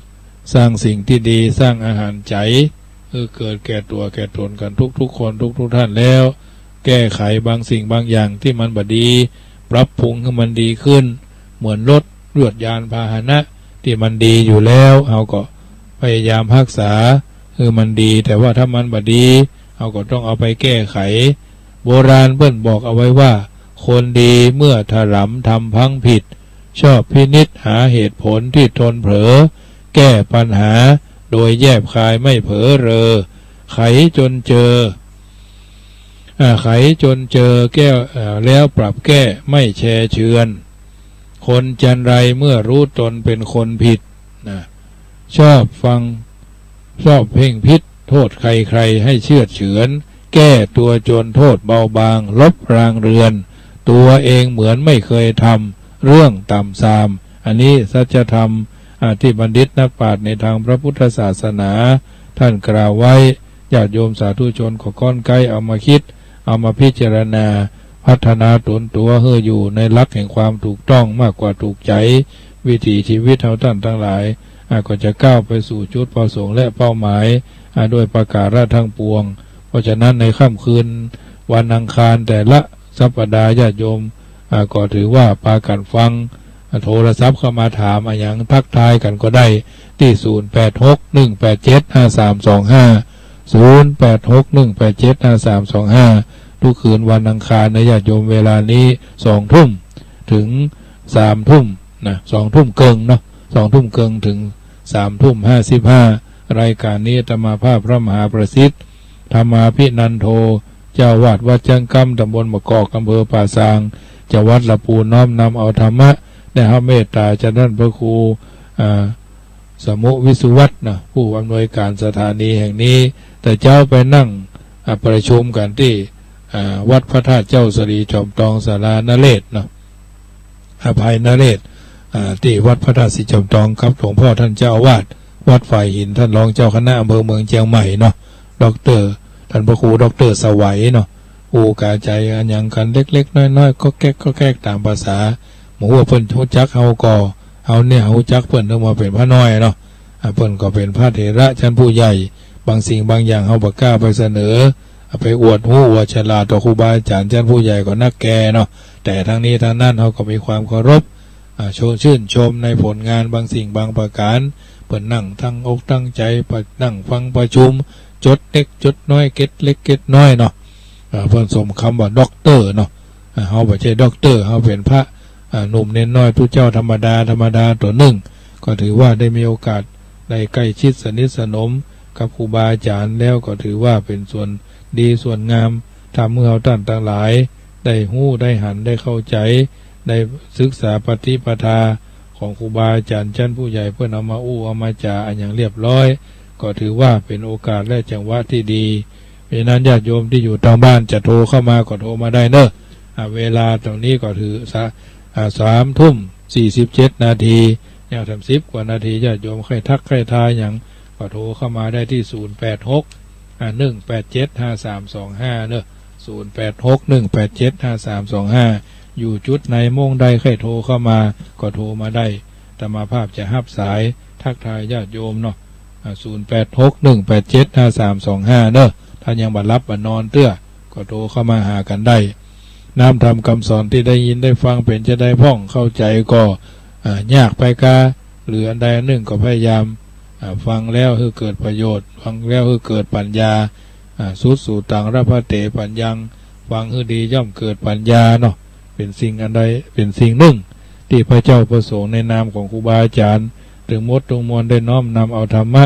สร้างสิ่งที่ดีสร้างอาหารใจคือเกิดแก่ตัวแก่ตนกันทุกคนทุกท่านแล้วแก้ไขบางสิ่งบางอย่างที่มันบ่ดีปรับปรุงให้มันดีขึ้นเหมือนรถยานพาหนะที่มันดีอยู่แล้วเราก็พยายามรักษาคือมันดีแต่ว่าถ้ามันบ่ดีเราก็ต้องเอาไปแก้ไขโบราณเพิ่นบอกเอาไว้ว่าคนดีเมื่อถลำทำพังผิดชอบพินิจหาเหตุผลที่ทนเผลอแก้ปัญหาโดยแยบคายไม่เผลอเรอไขจนเจอแก้แล้วปรับแก้ไม่แช่เชือนคนจันไรเมื่อรู้ตนเป็นคนผิดชอบเพ่งพิษโทษใครให้เชื่อเฉือนแก้ตัวจนโทษเบาบางลบรางเรือนตัวเองเหมือนไม่เคยทำเรื่องต่ำทรามอันนี้สัจธรรมที่บัณฑิตนักปราชญ์ในทางพระพุทธศาสนาท่านกล่าวไว้ญาติโยมสาธุชนขอก้อนไกลเอามาคิดเอามาพิจารณาพัฒนาตนตัวเฮืออยู่ในหลักแห่งความถูกต้องมากกว่าถูกใจวิถีชีวิตเท่าท่านทั้งหลายก็จะก้าวไปสู่จุดประสงค์และเป้าหมายด้วยประการทั้งปวงเพราะฉะนั้นในค่ำคืนวันอังคารแต่ละสัปดาห์ญาติโยมก็ถือว่าปากันฟังโทรศัพท์เข้ามาถามอย่างทักทายกันก็ได้ที่0861875325 0861875325ทุกคืนวันอังคารในญาติโยมเวลานี้20:00 นถึง3:00 นนะ20:00 นเกิงเนาะ20:00 นเกิงถึง3:55รายการนี้อาตมาภาพพระมหาประสิทธิ์ธรรมาภินันโทเจ้าวาดวัดจังกำตำบลมะกอกอำเภอป่าซางจังหวัดลำพูนน้อมนำเอาธรรมะได้ให้เมตตาจากท่านพระครูสมุวิสุวัฒน์นะผู้อำนวยการสถานีแห่งนี้แต่เจ้าไปนั่งประชุมกันที่วัดพระธาตุเจ้าสรีจอมตองศาลานเรศนะอภัยนเรศที่วัดพระธาตุสีจอมตองครับหลวงพ่อท่านเจ้าอาวาสวัดฝ่ายหินท่านรองเจ้าคณะอำเภอเมืองเชียงใหม่เนาะท่านพระครูดร.สวัยเนาะผู้กาใจอันยังกันเล็กๆน้อยๆก็แก้ตามภาษาหมู่ว่าเพิ่นฮู้จักเฮาก็เฮาเนี่ยฮู้จักเพิ่นถึงมาเป็นพระน้อยเนาะเพิ่นก็เป็นพระเถระชั้นผู้ใหญ่บางสิ่งบางอย่างเฮาบ่กล้าไปเสนอไปอวดหู้อวดฉลาดต่อครูบาอาจารย์ชั้นผู้ใหญ่ก็นักแก่เนาะแต่ทั้งนี้ทั้งนั้นเฮาก็มีความเคารพชื่นชมในผลงานบางสิ่งบางประการเพิ่นนั่งทั้งอกตั้งใจนั่งฟังประชุมจดเล็กจดน้อยเก็ดเล็กเก็ดน้อยเนาะเพิ่นสมคำว่าด็อกเตอร์เนาะเฮาบ่ใช่ด็อกเตอร์เฮาเป็นพระหนุ่มเน้นน้อยทุเจ้าธรรมดาตัวหนึ่งก็ถือว่าได้มีโอกาสได้ใกล้ชิดสนิทสนมกับครูบาอาจารย์แล้วก็ถือว่าเป็นส่วนดีส่วนงามทำเมื่อเราท่านทั้งหลายได้หู้ได้หันได้เข้าใจได้ศึกษาปฏิปทาของครูบาอาจารย์ชั้นผู้ใหญ่เพื่อนเอามาเอามาจาอันอย่างเรียบร้อยก็ถือว่าเป็นโอกาสและจังหวะที่ดีเพราะนั้นญาติโยมที่อยู่ทางบ้านจะโทรเข้ามาก็โทรมาได้เนอะเวลาตรงนี้ก็ถือ3:47 นาทีอย่าง10 กว่านาทีญาติโยมใครทักใครทายอย่างก็โทรเข้ามาได้ที่086-187-5325เนอะ086-187-5325อยู่จุดไหนโมงใดใครโทรเข้ามาก็โทรมาได้ธรรมาภาพจะรับสายทักทายญาติโยมเนาะ086-187-5325เนอะถ้ายังบัดรับบัดนอนเตื้อก็โทรเข้ามาหากันได้น้ำทำคำสอนที่ได้ยินได้ฟังเป็นจะได้พ่องเข้าใจก็ยากไปกาหรืออันใดอันหนึ่งก็พยายาม ฟังแล้วคือเกิดประโยชน์ฟังแล้วคือเกิดปัญญาสุดสู่ตังรับพระเตปัญญังฟังคือดีย่อมเกิดปัญญาเนาะเป็นสิ่งอันใดเป็นสิ่งหนึ่งที่พระเจ้าประสงค์ในนามของครูบาอาจารย์ถึงมดตรงมวลได้น้อมนำเอาธรรมะ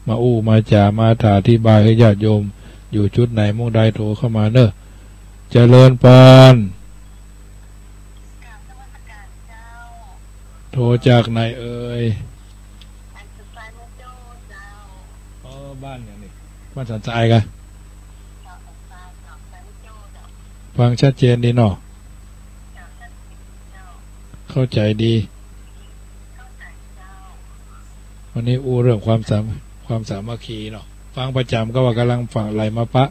มาอู้มาจ่ามาถาอธิบายให้ญาติโยมอยู่จุดไหนมุ่งใดโทรเข้ามาเนอะเจริญปานโทรจากไหนเอ่ยบ้านอย่างนี้บ้านสันทรายกันฟังชัดเจนดีเนาะเข้าใจดีวันนี้อู้เรื่องความสามัคคีเนาะฟังประจำก็ว่ากำลังฟังไหลมาปะ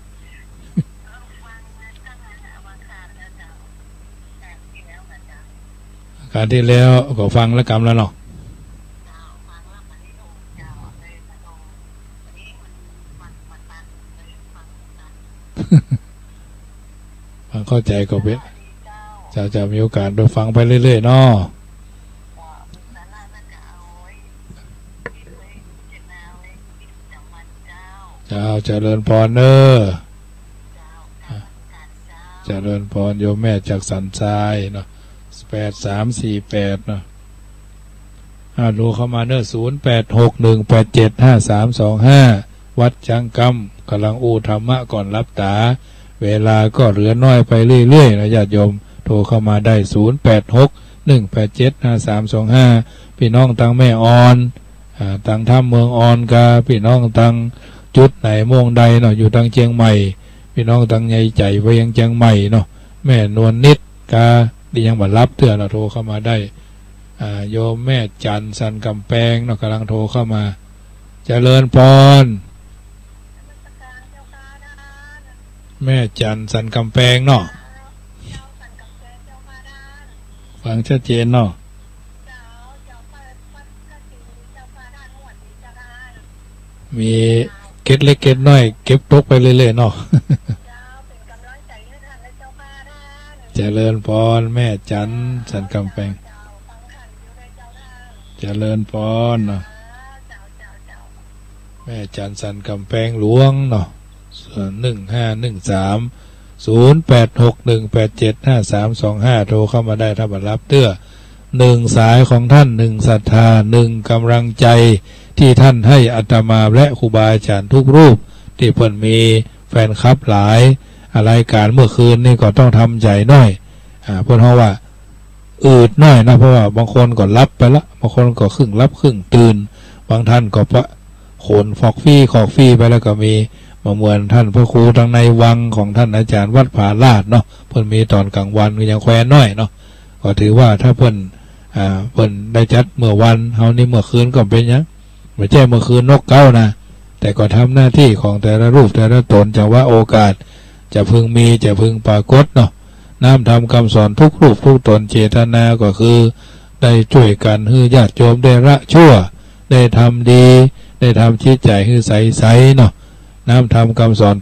การที่แล้วก็ฟังแล้วกำแล้วเนาะฟังเข้าใจก็เป็นจะมีโอกาสได้ฟังไปเรื่อยๆเนาะเจ้าเจริญพรเนอเจริญพรโยมแม่จากสันทรายเนาะ8348เนาะดูเข้ามาเนอ0861875325วัดจังกำกำลังอู้ธรรมะก่อนรับตาเวลาก็เหลือน้อยไปเรื่อยๆนะญาติโยมโทรเข้ามาได้0861875325พี่น้องตังแม่ออนตังท่าเมืองออนกาพี่น้องตังจุดไหนม่วงใดเนาะอยู่ตังเชียงใหม่พี่น้องตังใหญ่ใจไปยังเชียงใหม่เนาะแม่นวลนิดกาดียังบัดรับเถื่อเราโทรเข้ามาได้โยมแม่จันสันกำแพงเนาะกำลังโทรเข้ามาเจริญพรแม่จันสันกำแพงเนาะฟังชัดเจนเนาะมีเก็ดเล็กเก็ดน้อยเก็บตกไปเรื่อยๆเนาะเจริญพรแม่จันสันกำแพงเจริญพรเนาะแม่จันสันกำแพงหลวงเนาะ15130861875325โทรเข้ามาได้ถ้าบัดรับเตื้อ1สายของท่าน1ศรัทธา1กำลังใจที่ท่านให้อาตมาและครูบาอาจารย์ทุกรูปที่เพิ่นมีแฟนคลับหลายอะไรการเมื่อคืนนี่ก็ต้องทำใจน้อยเพิ่นเพราะว่าอืดน้อยนะเพราะว่าบางคนก็รับไปละบางคนก็ครึ่งรับครึ่งตื่นบางท่านก็โขนฟอกฟี่ขอกฟี่ไปแล้วก็มีมาเหมือนท่านพระครูทางในวังของท่านอาจารย์วัดผาลาดเนาะเพิ่นมีตอนกลางวันก็ยังแควนน้อยเนาะก็ถือว่าถ้าเพิ่นได้จัดเมื่อวันเฮานี่เมื่อคืนก็เป็นยังไม่ใช่เมื่อคืนนกเก้านะแต่ก็ทำหน้าที่ของแต่ละรูปแต่ละตนจะว่าโอกาสจะพึงมีจะพึงปรากฏเนาะน้ำทำคำสอนทุกรูปทุกตนเจตนาก็คือได้ช่วยกันให้ญาติโยมได้ละชั่วได้ทำดีได้ทำจิตใจให้ใสๆเนาะน้ำทำคำสอน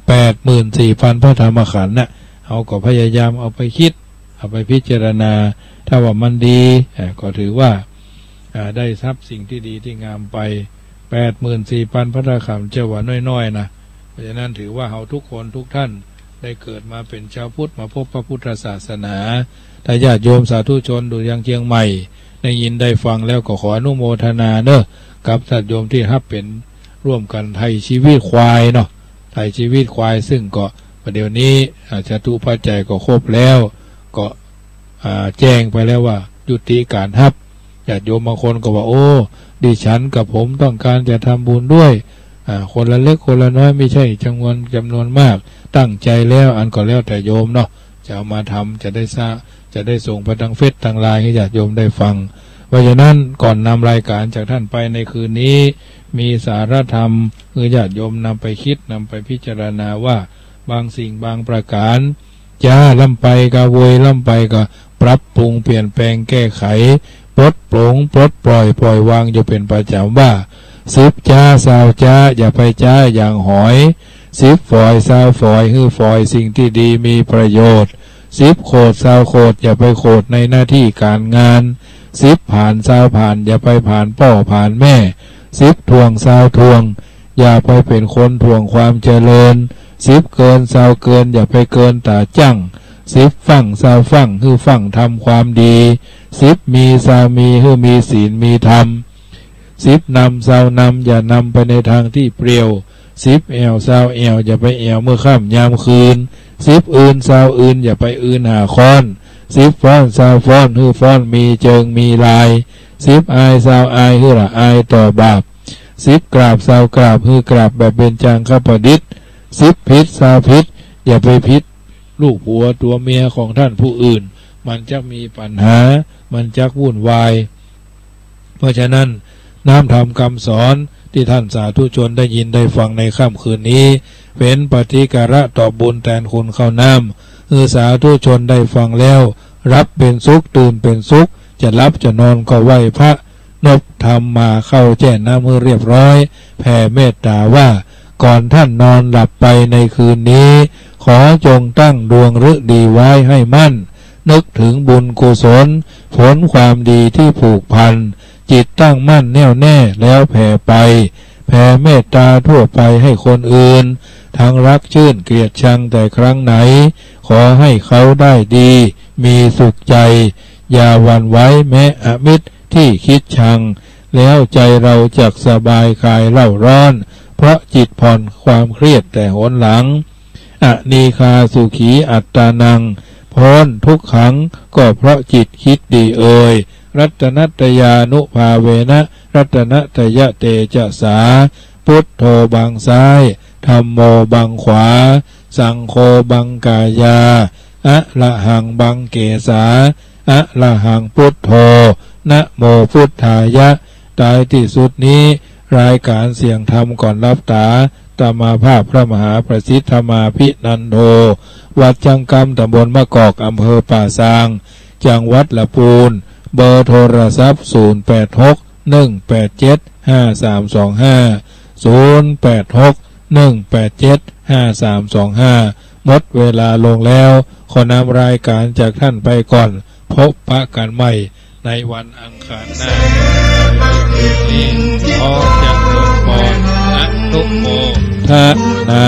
84,000พระธรรมขันธ์น่ะเขาก็พยายามเอาไปคิดเอาไปพิจารณาถ้าว่ามันดีก็ถือว่าได้ทรัพย์สิ่งที่ดีที่งามไป84,000พระธรรมขันธ์เจ้าว่าน้อยๆนะเพราะฉะนั้นถือว่าเขาทุกคนทุกท่านได้เกิดมาเป็นชาวพุทธมาพบพระพุทธศาสนาถ้าญาติโยมสาธุชนดูยังเชียงใหม่ได้ยินได้ฟังแล้วก็ขออนุโมทนาเนอะกับญาติโยมที่รับเป็นร่วมกันไถ่ชีวิตควายเนาะไถ่ชีวิตควายซึ่งก็ประเดี๋ยวนี้จตุปัจจัยก็ครบแล้วก็แจ้งไปแล้วว่ายุติการรับญาติโยมบางคนก็ว่าโอ้ดิฉันกับผมต้องการจะทำบุญด้วยคนละเล็กคนละน้อยไม่ใช่จำนวนมากตั้งใจแล้วอันก็แล้วแต่โยมเนาะจะเอามาทำจะได้ส่งไปทางเฟซทางไลน์ให้ญาติโยมได้ฟังเพราะฉะนั้นก่อนนำรายการจากท่านไปในคืนนี้มีสาระธรรมคือญาติโยมนำไปคิดนำไปพิจารณาว่าบางสิ่งบางประการจ้าล่ำไปก็โวยล่ำไปก็ปรับปรุงเปลี่ยนแปลงแก้ไขปลดปล่อยวางอยู่เป็นประจำว่า10จ้า20จ้าอย่าไปจ้าอย่างหอย10ฝอย20ฝอยคือฝอยสิ่งที่ดีมีประโยชน์10โคด20โคดอย่าไปโคดในหน้าที่การงาน10ผ่าน20ผ่านอย่าไปผ่านพ่อผ่านแม่ 10ทวง20ทวงอย่าไปเป็นคนทวงความเจริญ10เกิน20เกินอย่าไปเกินตาจั่ง10ฟัง20ฟังคือฟังทำความดี10มี20มีคือมีศีลมีธรรม10นำ20นำอย่านำไปในทางที่เปรี้ยว10แอว20แอวอย่าไปแอวเมื่อค่ำยามคืน10อื่น20อื่นอย่าไปอื่นหาค้อน10ฟ้อน20ฟ้อนคือฟ้อนมีเจิงมีลาย10อาย20อายคือละอายต่อบาป10กราบ20กราบคือกราบแบบเป็นจางขประดิษฐ์10พิษ20พิษอย่าไปพิษลูกผัวตัวเมียของท่านผู้อื่นมันจะมีปัญหามันจะวุ่นวายเพราะฉะนั้นน้ำธรรมคำสอนที่ท่านสาธุชนได้ยินได้ฟังในค่ำคืนนี้เป็นปฏิการะต่อบุญแทนคุณข้าวน้ำสาธุชนได้ฟังแล้วรับเป็นสุขตื่นเป็นสุขจะรับจะนอนก็ไหวพระนบธรรมมาเข้าแจ้น้ำมือเรียบร้อยแผ่เมตตาว่าก่อนท่านนอนหลับไปในคืนนี้ขอจงตั้งดวงฤดีไว้ให้มั่นนึกถึงบุญกุศลผลความดีที่ผูกพันจิตตั้งมั่นแน่วแน่แล้วแผ่ไปแผ่เมตตาทั่วไปให้คนอื่นทั้งรักชื่นเกลียดชังแต่ครั้งไหนขอให้เขาได้ดีมีสุขใจอย่าหวั่นไหวแม้อมิตรที่คิดชังแล้วใจเราจักสบายคลายเล่าร้อนเพราะจิตผ่อนความเครียดแต่หนหลังอนีคาสุขีอัตตานังพ้นทุกขังก็เพราะจิตคิดดีเอ่ยรัตนัตยานุภาเวนะรัตนัตยะเตจะสาพุทโธบังซ้ายธัมโมบังขวาสังโฆบังกายาอะระหังบังเกสาอะระหังพุทโธนะโมพุทธายะตายที่สุดนี้รายการเสียงธรรมก่อนรับตาตมาภาพพระมหาประสิทธมาภินันโทวัดจังกำตำบลมะกอกอำเภอป่าซางจังหวัดละปูนเบอร์โทรศัพท์0861875325 หมดเวลาลงแล้วขอนำรายการจากท่านไปก่อนพบปะกันใหม่ในวันอังคารหน้านี้ขอจะเกิดพรนะทุกโมทนา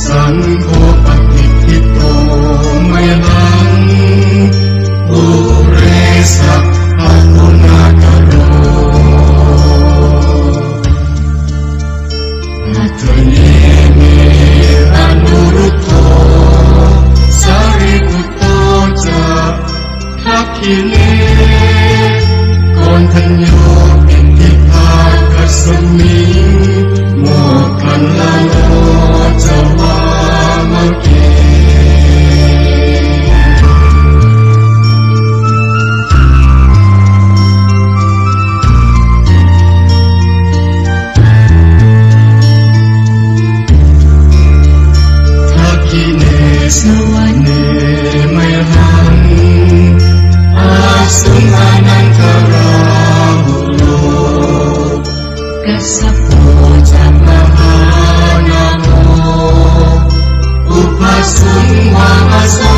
สังโฆปฏิทิโตไมลังอุเรสัพพะกุณากโรอัตเยเมอนุรุตโธสารีปุตโตจะทักขิเลโกณทัญโยปิติภาคัสมิโมกขันลโลจวามะเกทักขิเนสวะเนไมหังอาสุงานันทราหุโลกัสสะโพจัมมหานาโมอุปสุงวาสา